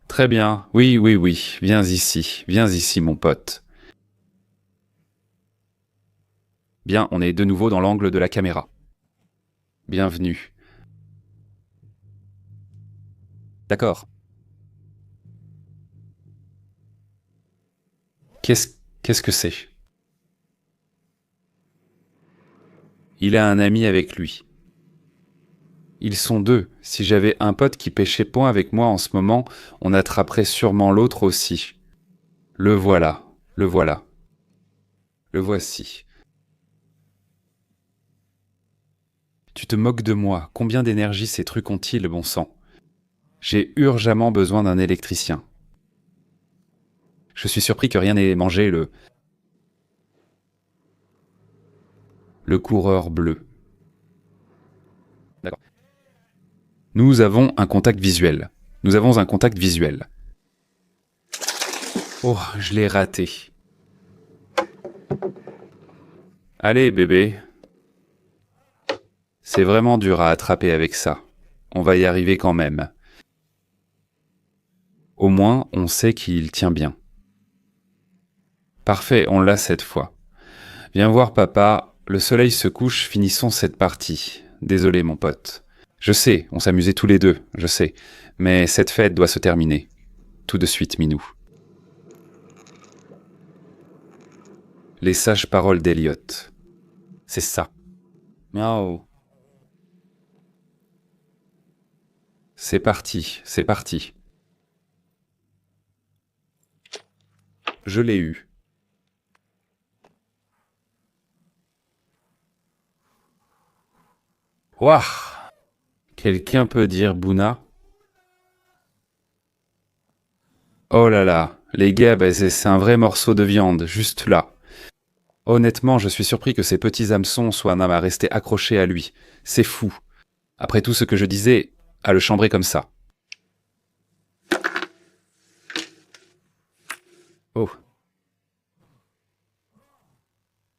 Très bien. Oui, oui, oui. Viens ici, mon pote. Bien, on est de nouveau dans l'angle de la caméra. Bienvenue. D'accord. Qu'est-ce que c'est? Il a un ami avec lui. Ils sont deux. Si j'avais un pote qui pêchait point avec moi en ce moment, on attraperait sûrement l'autre aussi. Le voilà, le voilà. Le voici. Tu te moques de moi. Combien d'énergie ces trucs ont-ils, bon sang? J'ai urgemment besoin d'un électricien. Je suis surpris que rien n'ait mangé le coureur bleu. D'accord. Nous avons un contact visuel. Nous avons un contact visuel. Oh, je l'ai raté. Allez, bébé. C'est vraiment dur à attraper avec ça. On va y arriver quand même. Au moins, on sait qu'il tient bien. Parfait, on l'a cette fois. Viens voir papa, le soleil se couche, finissons cette partie. Désolé mon pote. Je sais, on s'amusait tous les deux, je sais. Mais cette fête doit se terminer. Tout de suite, Minou. Les sages paroles d'Eliot. C'est ça. Miaou. C'est parti, c'est parti. Je l'ai eu. Ouah. Quelqu'un peut dire Bouna? Oh là là, les gars, bah, c'est un vrai morceau de viande, juste là. Honnêtement, je suis surpris que ces petits hameçons soient un à rester accrochés à lui. C'est fou. Après tout ce que je disais, à le chambrer comme ça. Oh.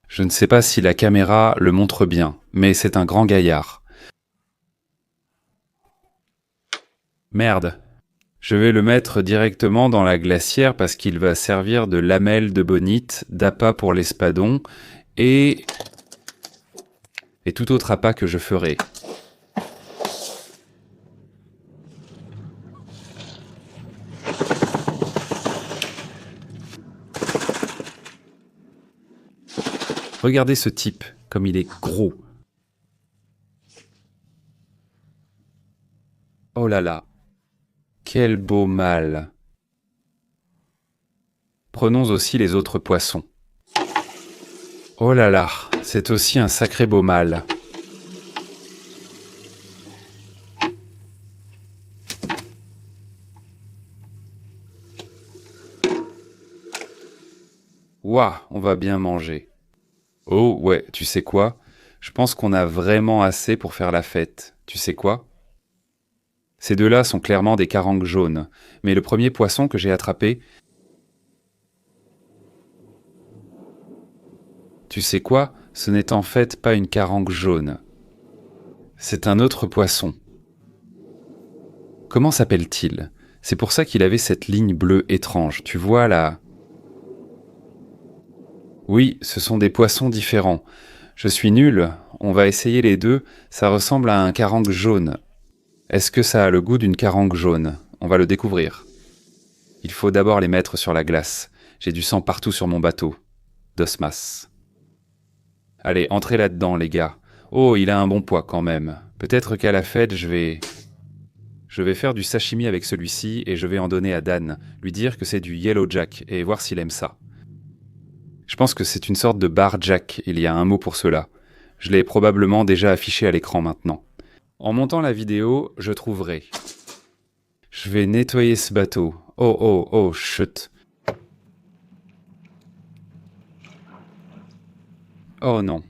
Je ne sais pas si la caméra le montre bien, mais c'est un grand gaillard. Merde. Je vais le mettre directement dans la glacière parce qu'il va servir de lamelle de bonite, d'appât pour l'espadon et tout autre appât que je ferai. Regardez ce type, comme il est gros. Oh là là. Quel beau mâle. Prenons aussi les autres poissons. Oh là là, c'est aussi un sacré beau mâle. Ouah, on va bien manger. Oh ouais, tu sais quoi? Je pense qu'on a vraiment assez pour faire la fête. Tu sais quoi? Ces deux-là sont clairement des carangues jaunes, mais le premier poisson que j'ai attrapé, tu sais quoi? Ce n'est en fait pas une carangue jaune. C'est un autre poisson. Comment s'appelle-t-il? C'est pour ça qu'il avait cette ligne bleue étrange. Tu vois là? Oui, ce sont des poissons différents. Je suis nul, on va essayer les deux, ça ressemble à un carangue jaune. Est-ce que ça a le goût d'une carangue jaune? On va le découvrir. Il faut d'abord les mettre sur la glace. J'ai du sang partout sur mon bateau. D'Osmas. Allez, entrez là-dedans, les gars. Oh, il a un bon poids quand même. Peut-être qu'à la fête, je vais faire du sashimi avec celui-ci et je vais en donner à Dan, lui dire que c'est du Yellow Jack et voir s'il aime ça. Je pense que c'est une sorte de bar jack, il y a un mot pour cela. Je l'ai probablement déjà affiché à l'écran maintenant. En montant la vidéo, je trouverai. Je vais nettoyer ce bateau. Oh oh oh, chut. Oh non.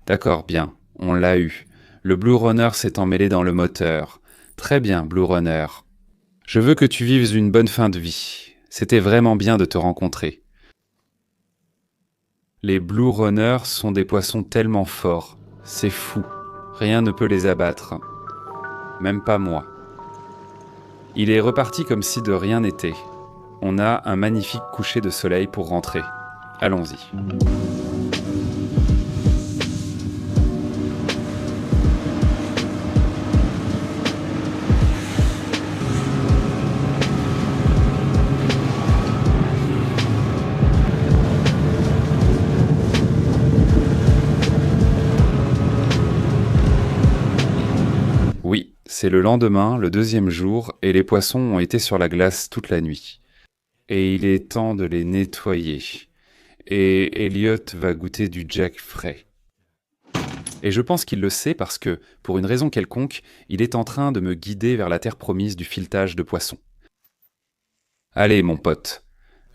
D'accord, bien. On l'a eu. Le Blue Runner s'est emmêlé dans le moteur. Très bien, Blue Runner. Je veux que tu vives une bonne fin de vie. C'était vraiment bien de te rencontrer. Les Blue Runners sont des poissons tellement forts. C'est fou. Rien ne peut les abattre. Même pas moi. Il est reparti comme si de rien n'était. On a un magnifique coucher de soleil pour rentrer. Allons-y. Oui, c'est le lendemain, le deuxième jour, et les poissons ont été sur la glace toute la nuit. Et il est temps de les nettoyer. Et Elliot va goûter du Jack frais. Et je pense qu'il le sait parce que, pour une raison quelconque, il est en train de me guider vers la terre promise du filetage de poissons. Allez, mon pote,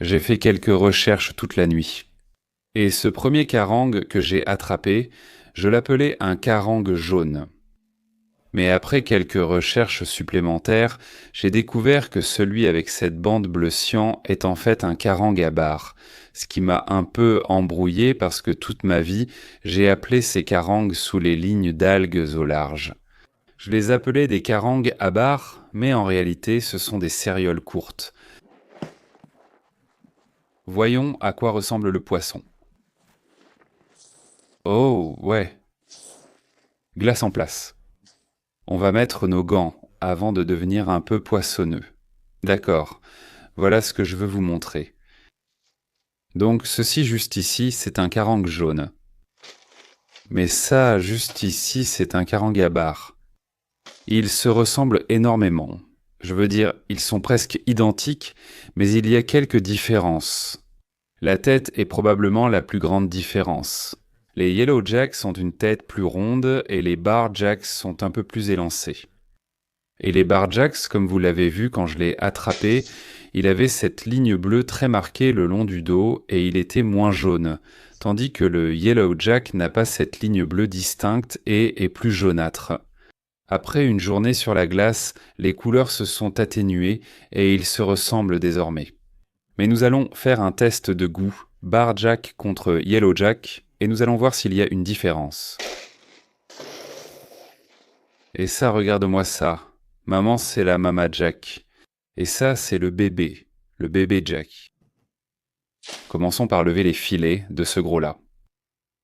j'ai fait quelques recherches toute la nuit. Et ce premier carangue que j'ai attrapé, je l'appelais un carangue jaune. Mais après quelques recherches supplémentaires, j'ai découvert que celui avec cette bande bleu cyan est en fait un carangue à barre, ce qui m'a un peu embrouillé parce que toute ma vie, j'ai appelé ces carangues sous les lignes d'algues au large. Je les appelais des carangues à barre, mais en réalité ce sont des cérioles courtes. Voyons à quoi ressemble le poisson. Oh, ouais. Glace en place. On va mettre nos gants avant de devenir un peu poissonneux. D'accord, voilà ce que je veux vous montrer. Donc ceci juste ici, c'est un carangue jaune. Mais ça, juste ici, c'est un carangue à barre. Ils se ressemblent énormément. Je veux dire, ils sont presque identiques, mais il y a quelques différences. La tête est probablement la plus grande différence. Les Yellow Jacks ont une tête plus ronde et les Bar Jacks sont un peu plus élancés. Et les Bar Jacks, comme vous l'avez vu quand je l'ai attrapé, il avait cette ligne bleue très marquée le long du dos et il était moins jaune, tandis que le Yellow Jack n'a pas cette ligne bleue distincte et est plus jaunâtre. Après une journée sur la glace, les couleurs se sont atténuées et ils se ressemblent désormais. Mais nous allons faire un test de goût, Bar Jack contre Yellow Jack, et nous allons voir s'il y a une différence. Et ça, regarde-moi ça. Maman, c'est la Mama Jack. Et ça, c'est le bébé Jack. Commençons par lever les filets de ce gros-là.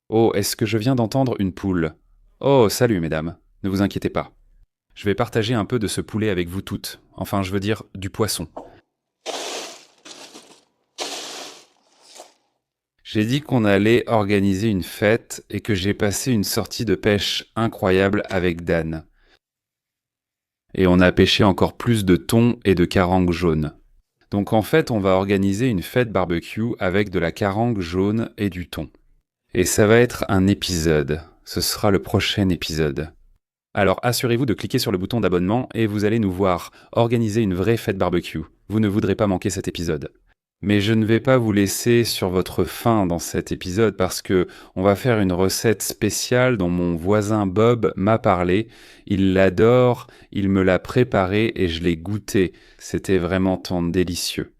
Oh, est-ce que je viens d'entendre une poule? Oh, salut, mesdames. Ne vous inquiétez pas. Je vais partager un peu de ce poulet avec vous toutes. Enfin, je veux dire, du poisson. J'ai dit qu'on allait organiser une fête et que j'ai passé une sortie de pêche incroyable avec Dan. Et on a pêché encore plus de thon et de carangue jaune. Donc en fait, on va organiser une fête barbecue avec de la carangue jaune et du thon. Et ça va être un épisode. Ce sera le prochain épisode. Alors assurez-vous de cliquer sur le bouton d'abonnement et vous allez nous voir organiser une vraie fête barbecue. Vous ne voudrez pas manquer cet épisode. Mais je ne vais pas vous laisser sur votre faim dans cet épisode parce que on va faire une recette spéciale dont mon voisin Bob m'a parlé. Il l'adore, il me l'a préparée et je l'ai goûté. C'était vraiment tant délicieux.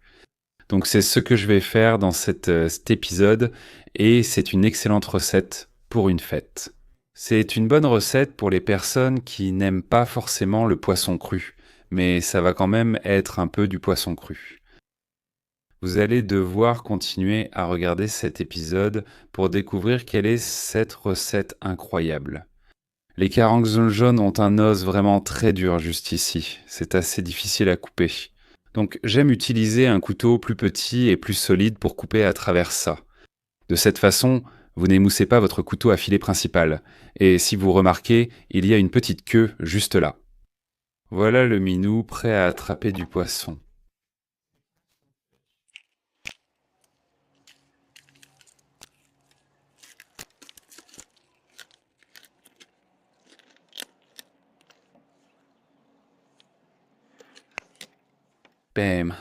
Donc c'est ce que je vais faire dans cet épisode et c'est une excellente recette pour une fête. C'est une bonne recette pour les personnes qui n'aiment pas forcément le poisson cru, mais ça va quand même être un peu du poisson cru. Vous allez devoir continuer à regarder cet épisode pour découvrir quelle est cette recette incroyable. Les carangues jaunes ont un os vraiment très dur juste ici, c'est assez difficile à couper. Donc j'aime utiliser un couteau plus petit et plus solide pour couper à travers ça. De cette façon, vous n'émoussez pas votre couteau à filet principal, et si vous remarquez, il y a une petite queue juste là. Voilà le minou prêt à attraper du poisson. Bam.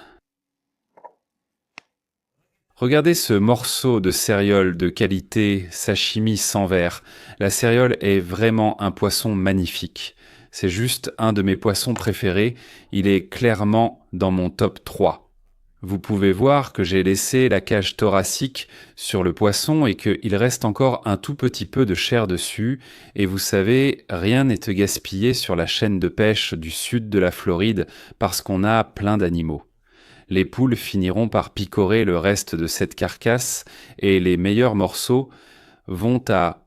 Regardez ce morceau de céréole de qualité sashimi sans verre. La céréole est vraiment un poisson magnifique. C'est juste un de mes poissons préférés. Il est clairement dans mon top 3. Vous pouvez voir que j'ai laissé la cage thoracique sur le poisson et qu'il reste encore un tout petit peu de chair dessus. Et vous savez, rien n'est gaspillé sur la chaîne de pêche du sud de la Floride parce qu'on a plein d'animaux. Les poules finiront par picorer le reste de cette carcasse et les meilleurs morceaux vont à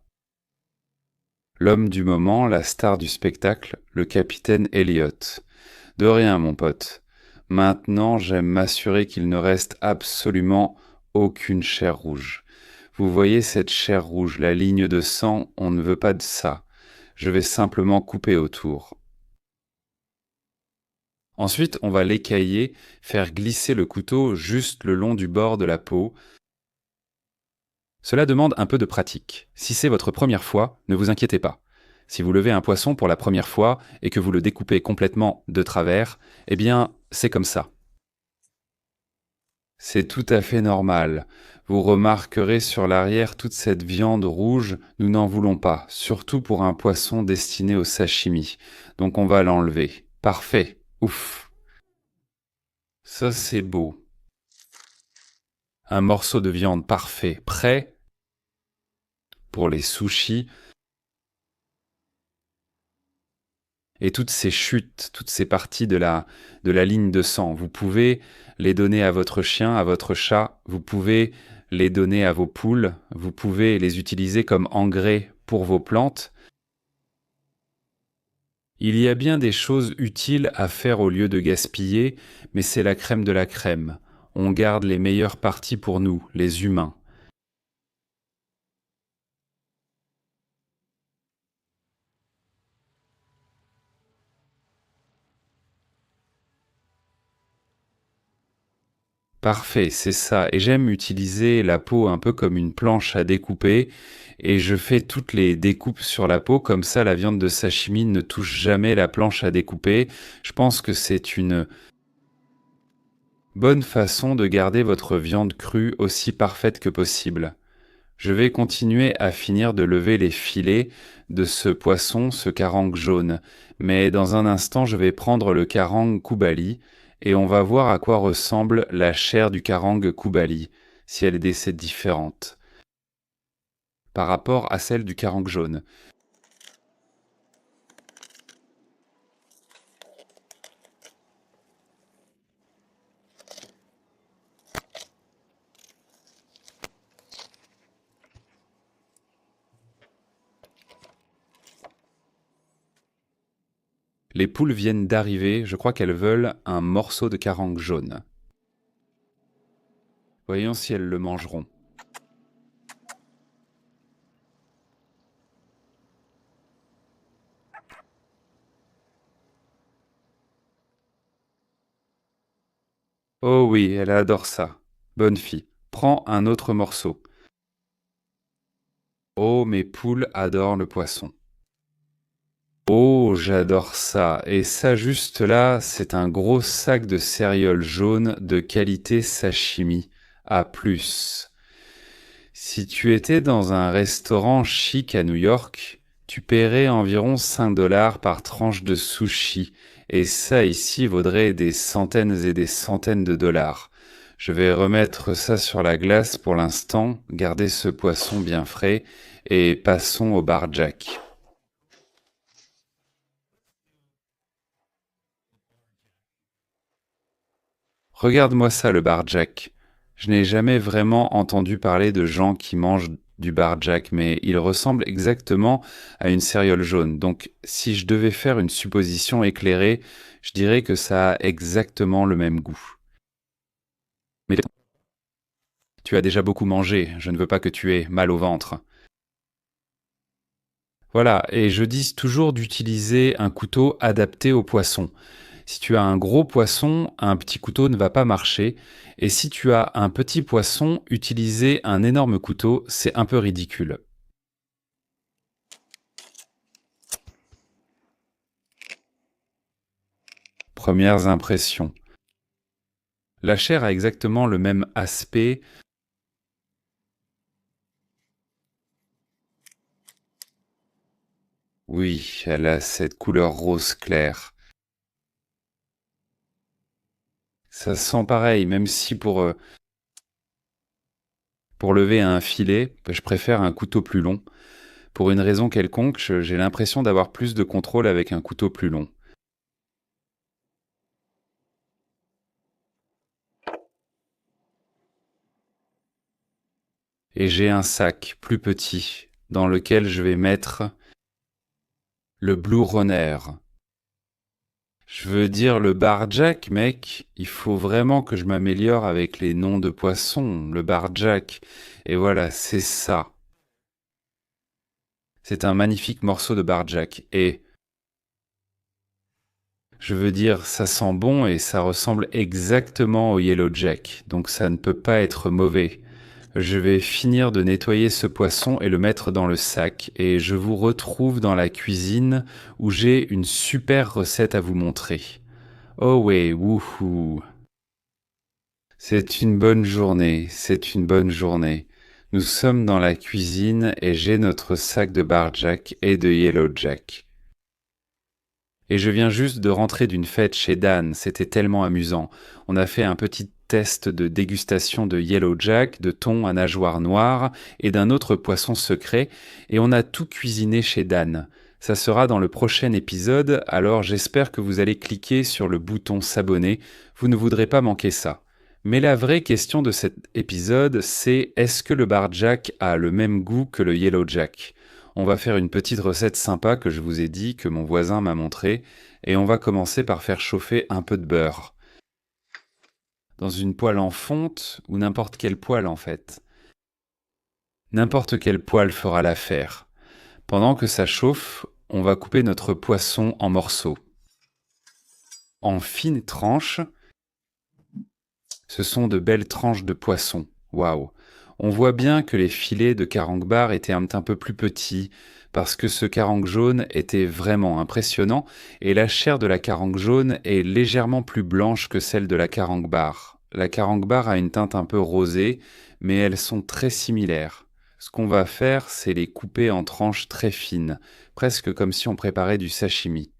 l'homme du moment, la star du spectacle, le capitaine Elliot. De rien, mon pote. Maintenant, j'aime m'assurer qu'il ne reste absolument aucune chair rouge. Vous voyez cette chair rouge, la ligne de sang, on ne veut pas de ça. Je vais simplement couper autour. Ensuite, on va l'écailler, faire glisser le couteau juste le long du bord de la peau. Cela demande un peu de pratique. Si c'est votre première fois, ne vous inquiétez pas. Si vous levez un poisson pour la première fois et que vous le découpez complètement de travers, eh bien, c'est comme ça. C'est tout à fait normal. Vous remarquerez sur l'arrière toute cette viande rouge, nous n'en voulons pas, surtout pour un poisson destiné au sashimi. Donc on va l'enlever. Parfait. Ouf. Ça c'est beau. Un morceau de viande parfait, prêt pour les sushis. Et toutes ces chutes, toutes ces parties de la ligne de sang, vous pouvez les donner à votre chien, à votre chat, vous pouvez les donner à vos poules, vous pouvez les utiliser comme engrais pour vos plantes. Il y a bien des choses utiles à faire au lieu de gaspiller, mais c'est la crème de la crème. On garde les meilleures parties pour nous, les humains. Parfait, c'est ça. Et j'aime utiliser la peau un peu comme une planche à découper. Et je fais toutes les découpes sur la peau, comme ça la viande de sashimi ne touche jamais la planche à découper. Je pense que c'est une bonne façon de garder votre viande crue aussi parfaite que possible. Je vais continuer à finir de lever les filets de ce poisson, ce carangue jaune. Mais dans un instant, je vais prendre le carangue koubali et on va voir à quoi ressemble la chair du carangue koubali, si elle est assez différente par rapport à celle du carangue jaune. Les poules viennent d'arriver, je crois qu'elles veulent un morceau de carangue jaune. Voyons si elles le mangeront. Oh oui, elle adore ça. Bonne fille. Prends un autre morceau. Oh, mes poules adorent le poisson. Oh, j'adore ça. Et ça, juste là, c'est un gros sac de céréales jaunes de qualité sashimi. A plus. Si tu étais dans un restaurant chic à New York, tu paierais environ 5 dollars par tranche de sushi. Et ça ici vaudrait des centaines et des centaines de dollars. Je vais remettre ça sur la glace pour l'instant, garder ce poisson bien frais et passons au bar Jack. Regarde-moi ça, le barjack. Je n'ai jamais vraiment entendu parler de gens qui mangent du barjack, mais il ressemble exactement à une céréale jaune. Donc, si je devais faire une supposition éclairée, je dirais que ça a exactement le même goût. Mais tu as déjà beaucoup mangé, je ne veux pas que tu aies mal au ventre. Voilà, et je dis toujours d'utiliser un couteau adapté au poisson. Si tu as un gros poisson, un petit couteau ne va pas marcher. Et si tu as un petit poisson, utiliser un énorme couteau, c'est un peu ridicule. Premières impressions. La chair a exactement le même aspect. Oui, elle a cette couleur rose clair. Ça sent pareil, même si pour lever un filet, je préfère un couteau plus long. Pour une raison quelconque, j'ai l'impression d'avoir plus de contrôle avec un couteau plus long. Et j'ai un sac plus petit dans lequel je vais mettre le Blue Runner. Je veux dire le barjack, mec. Il faut vraiment que je m'améliore avec les noms de poissons. Le barjack. Et voilà, c'est ça. C'est un magnifique morceau de barjack. Et je veux dire, ça sent bon et ça ressemble exactement au yellowjack. Donc ça ne peut pas être mauvais. Je vais finir de nettoyer ce poisson et le mettre dans le sac et je vous retrouve dans la cuisine où j'ai une super recette à vous montrer. Oh ouais, wouhou. C'est une bonne journée, c'est une bonne journée. Nous sommes dans la cuisine et j'ai notre sac de barjack et de yellowjack. Et je viens juste de rentrer d'une fête chez Dan, c'était tellement amusant. On a fait un petit test de dégustation de yellowjack, de thon à nageoire noire et d'un autre poisson secret, et on a tout cuisiné chez Dan. Ça sera dans le prochain épisode, alors j'espère que vous allez cliquer sur le bouton s'abonner, vous ne voudrez pas manquer ça. Mais la vraie question de cet épisode, c'est est-ce que le barjack a le même goût que le yellowjack? On va faire une petite recette sympa que je vous ai dit, que mon voisin m'a montré, et on va commencer par faire chauffer un peu de beurre. Dans une poêle en fonte, ou n'importe quelle poêle en fait. N'importe quelle poêle fera l'affaire. Pendant que ça chauffe, on va couper notre poisson en morceaux. En fines tranches, ce sont de belles tranches de poisson. Waouh! On voit bien que les filets de carangbar étaient un peu plus petits, parce que ce carang jaune était vraiment impressionnant, et la chair de la carang jaune est légèrement plus blanche que celle de la carangbar. La carangbar a une teinte un peu rosée, mais elles sont très similaires. Ce qu'on va faire, c'est les couper en tranches très fines, presque comme si on préparait du sashimi.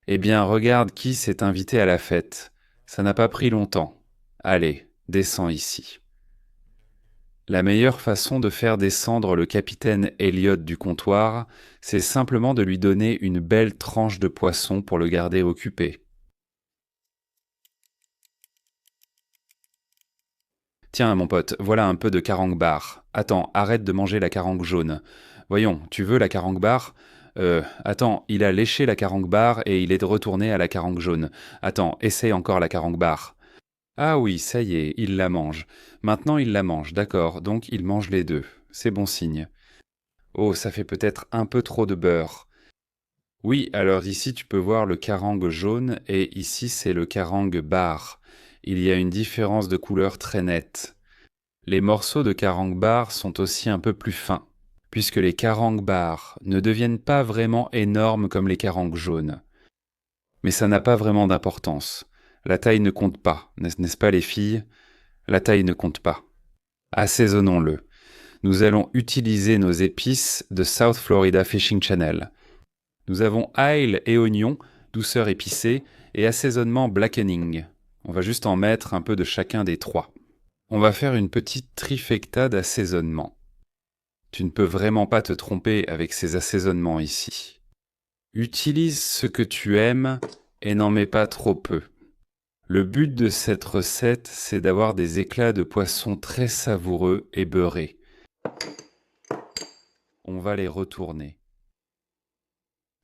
Eh bien, regarde qui s'est invité à la fête. Ça n'a pas pris longtemps. Allez, descends ici. La meilleure façon de faire descendre le capitaine Elliot du comptoir, c'est simplement de lui donner une belle tranche de poisson pour le garder occupé. Tiens, mon pote, voilà un peu de carangbar. Attends, arrête de manger la carangue jaune. Voyons, tu veux la carangbar? Attends, il a léché la carangbar et il est retourné à la carangue jaune. Attends, essaye encore la carangbar. Ah oui, ça y est, il la mange. Maintenant il la mange, d'accord, donc il mange les deux. C'est bon signe. Oh, ça fait peut-être un peu trop de beurre. Oui, alors ici tu peux voir le karang jaune et ici c'est le karang bar. Il y a une différence de couleur très nette. Les morceaux de karang bar sont aussi un peu plus fins, puisque les karang bar ne deviennent pas vraiment énormes comme les karangs jaunes. Mais ça n'a pas vraiment d'importance. La taille ne compte pas, n'est-ce pas les filles? La taille ne compte pas. Assaisonnons-le. Nous allons utiliser nos épices de South Florida Fishing Channel. Nous avons ail et oignon, douceur épicée, et assaisonnement blackening. On va juste en mettre un peu de chacun des trois. On va faire une petite trifecta d'assaisonnement. Tu ne peux vraiment pas te tromper avec ces assaisonnements ici. Utilise ce que tu aimes et n'en mets pas trop peu. Le but de cette recette, c'est d'avoir des éclats de poisson très savoureux et beurrés. On va les retourner.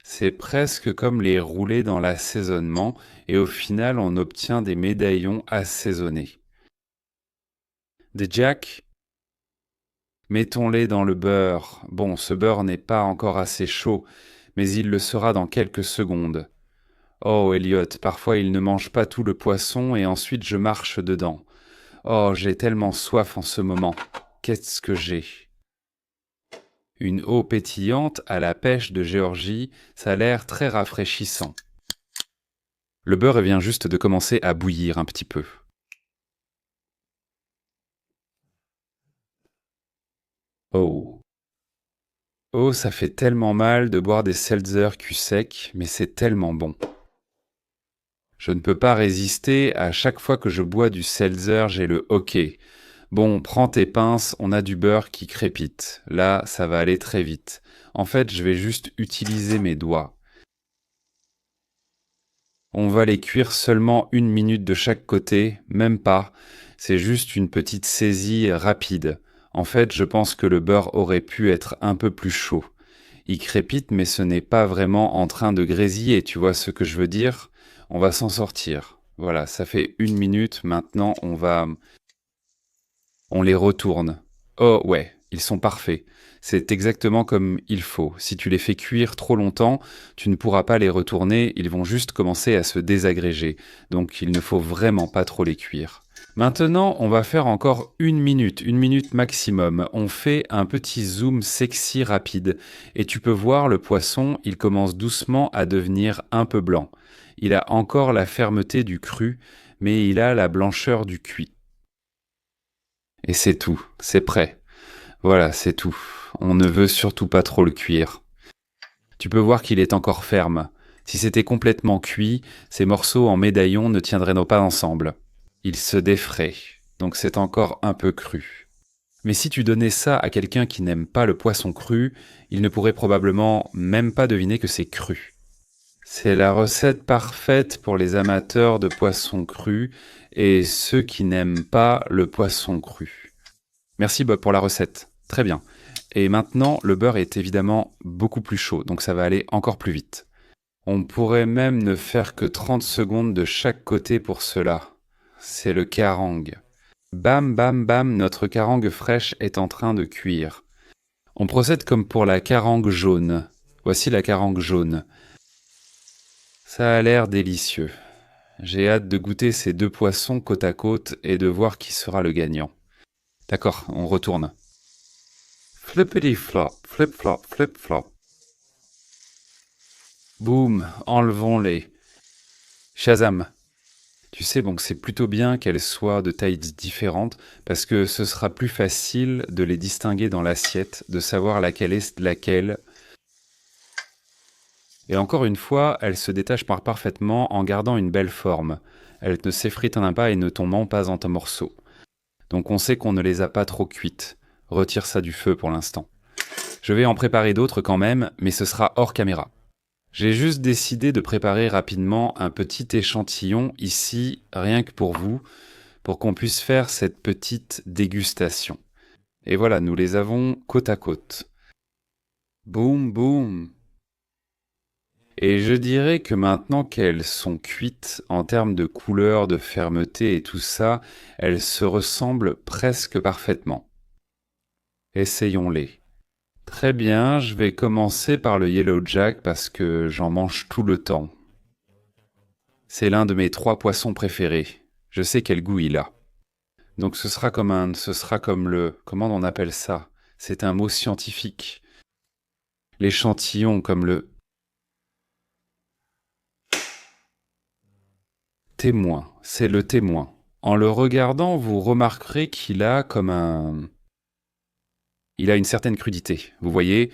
C'est presque comme les rouler dans l'assaisonnement et au final on obtient des médaillons assaisonnés. Des jacks, mettons-les dans le beurre. Bon, ce beurre n'est pas encore assez chaud, mais il le sera dans quelques secondes. Oh, Elliot, parfois il ne mange pas tout le poisson et ensuite je marche dedans. Oh, j'ai tellement soif en ce moment. Qu'est-ce que j'ai? Une eau pétillante à la pêche de Géorgie, ça a l'air très rafraîchissant. Le beurre vient juste de commencer à bouillir un petit peu. Oh. Oh, ça fait tellement mal de boire des seltzer cul sec, mais c'est tellement bon. Je ne peux pas résister, à chaque fois que je bois du seltzer, j'ai le hoquet. Bon, prends tes pinces, on a du beurre qui crépite. Là, ça va aller très vite. En fait, je vais juste utiliser mes doigts. On va les cuire seulement 1 minute de chaque côté, même pas. C'est juste une petite saisie rapide. En fait, je pense que le beurre aurait pu être un peu plus chaud. Il crépite, mais ce n'est pas vraiment en train de grésiller, tu vois ce que je veux dire? On va s'en sortir. Voilà, ça fait 1 minute, maintenant on les retourne. Oh ouais, ils sont parfaits. C'est exactement comme il faut. Si tu les fais cuire trop longtemps, tu ne pourras pas les retourner, ils vont juste commencer à se désagréger. Donc il ne faut vraiment pas trop les cuire. Maintenant, on va faire encore 1 minute maximum. On fait un petit zoom sexy rapide. Et tu peux voir le poisson, il commence doucement à devenir un peu blanc. Il a encore la fermeté du cru, mais il a la blancheur du cuit. Et c'est tout, c'est prêt. Voilà, c'est tout. On ne veut surtout pas trop le cuire. Tu peux voir qu'il est encore ferme. Si c'était complètement cuit, ces morceaux en médaillon ne tiendraient pas ensemble. Il se défraie, donc c'est encore un peu cru. Mais si tu donnais ça à quelqu'un qui n'aime pas le poisson cru, il ne pourrait probablement même pas deviner que c'est cru. C'est la recette parfaite pour les amateurs de poisson cru et ceux qui n'aiment pas le poisson cru. Merci Bob pour la recette. Très bien. Et maintenant, le beurre est évidemment beaucoup plus chaud, donc ça va aller encore plus vite. On pourrait même ne faire que 30 secondes de chaque côté pour cela. C'est le karang. Bam, bam, bam, notre carangue fraîche est en train de cuire. On procède comme pour la carangue jaune. Voici la carangue jaune. Ça a l'air délicieux. J'ai hâte de goûter ces deux poissons côte à côte et de voir qui sera le gagnant. D'accord, on retourne. Flippity flop, flip flop, flip flop. Boum, enlevons-les. Shazam. Tu sais, donc c'est plutôt bien qu'elles soient de tailles différentes parce que ce sera plus facile de les distinguer dans l'assiette, de savoir laquelle est laquelle. Et encore une fois, elles se détachent parfaitement en gardant une belle forme. Elles ne s'effritent pas et ne tombent pas en morceaux. Donc on sait qu'on ne les a pas trop cuites. Retire ça du feu pour l'instant. Je vais en préparer d'autres quand même, mais ce sera hors caméra. J'ai juste décidé de préparer rapidement un petit échantillon ici, rien que pour vous, pour qu'on puisse faire cette petite dégustation. Et voilà, nous les avons côte à côte. Boum, boum. Et je dirais que maintenant qu'elles sont cuites en termes de couleur, de fermeté et tout ça, elles se ressemblent presque parfaitement. Essayons-les. Très bien, je vais commencer par le Yellow Jack parce que j'en mange tout le temps. C'est l'un de mes 3 poissons préférés. Je sais quel goût il a. Donc ce sera comme le, comment on appelle ça? C'est un mot scientifique. L'échantillon comme le témoin. C'est le témoin. En le regardant, vous remarquerez qu'il a comme un... Il a une certaine crudité. Vous voyez,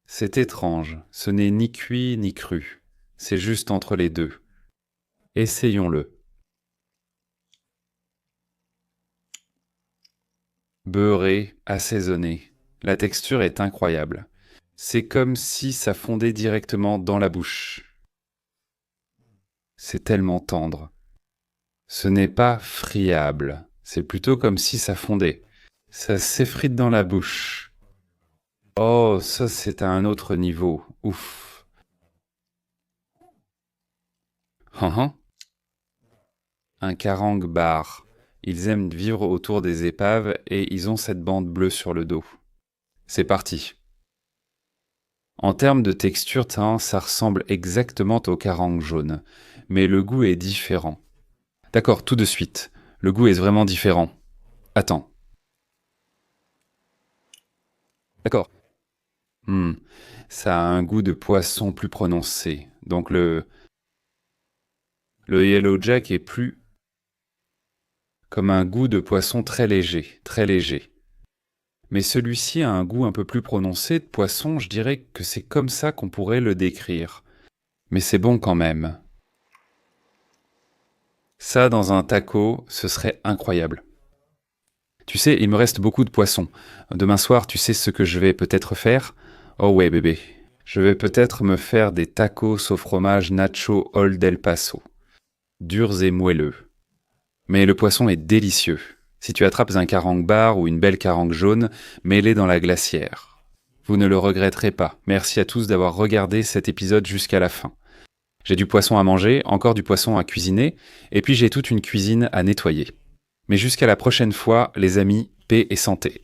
c'est étrange. Ce n'est ni cuit ni cru. C'est juste entre les deux. Essayons-le. Beurré, assaisonné. La texture est incroyable. C'est comme si ça fondait directement dans la bouche. C'est tellement tendre. Ce n'est pas friable. C'est plutôt comme si ça fondait. Ça s'effrite dans la bouche. Oh, ça c'est à un autre niveau. Ouf. Hein. Un karang bar. Ils aiment vivre autour des épaves et ils ont cette bande bleue sur le dos. C'est parti. En termes de texture, ça ressemble exactement au karang jaune, mais le goût est différent. D'accord, tout de suite. Le goût est vraiment différent. Attends. D'accord. Ça a un goût de poisson plus prononcé. Donc le Yellow Jack est plus comme un goût de poisson très léger, très léger. Mais celui-ci a un goût un peu plus prononcé de poisson, je dirais que c'est comme ça qu'on pourrait le décrire. Mais c'est bon quand même. Ça, dans un taco, ce serait incroyable. Tu sais, il me reste beaucoup de poissons. Demain soir, tu sais ce que je vais peut-être faire? Oh ouais, bébé. Je vais peut-être me faire des tacos au fromage nacho Old El Paso. Durs et moelleux. Mais le poisson est délicieux. Si tu attrapes un karang bar ou une belle karang jaune, mets-les dans la glacière. Vous ne le regretterez pas. Merci à tous d'avoir regardé cet épisode jusqu'à la fin. J'ai du poisson à manger, encore du poisson à cuisiner, et puis j'ai toute une cuisine à nettoyer. Mais jusqu'à la prochaine fois, les amis, paix et santé.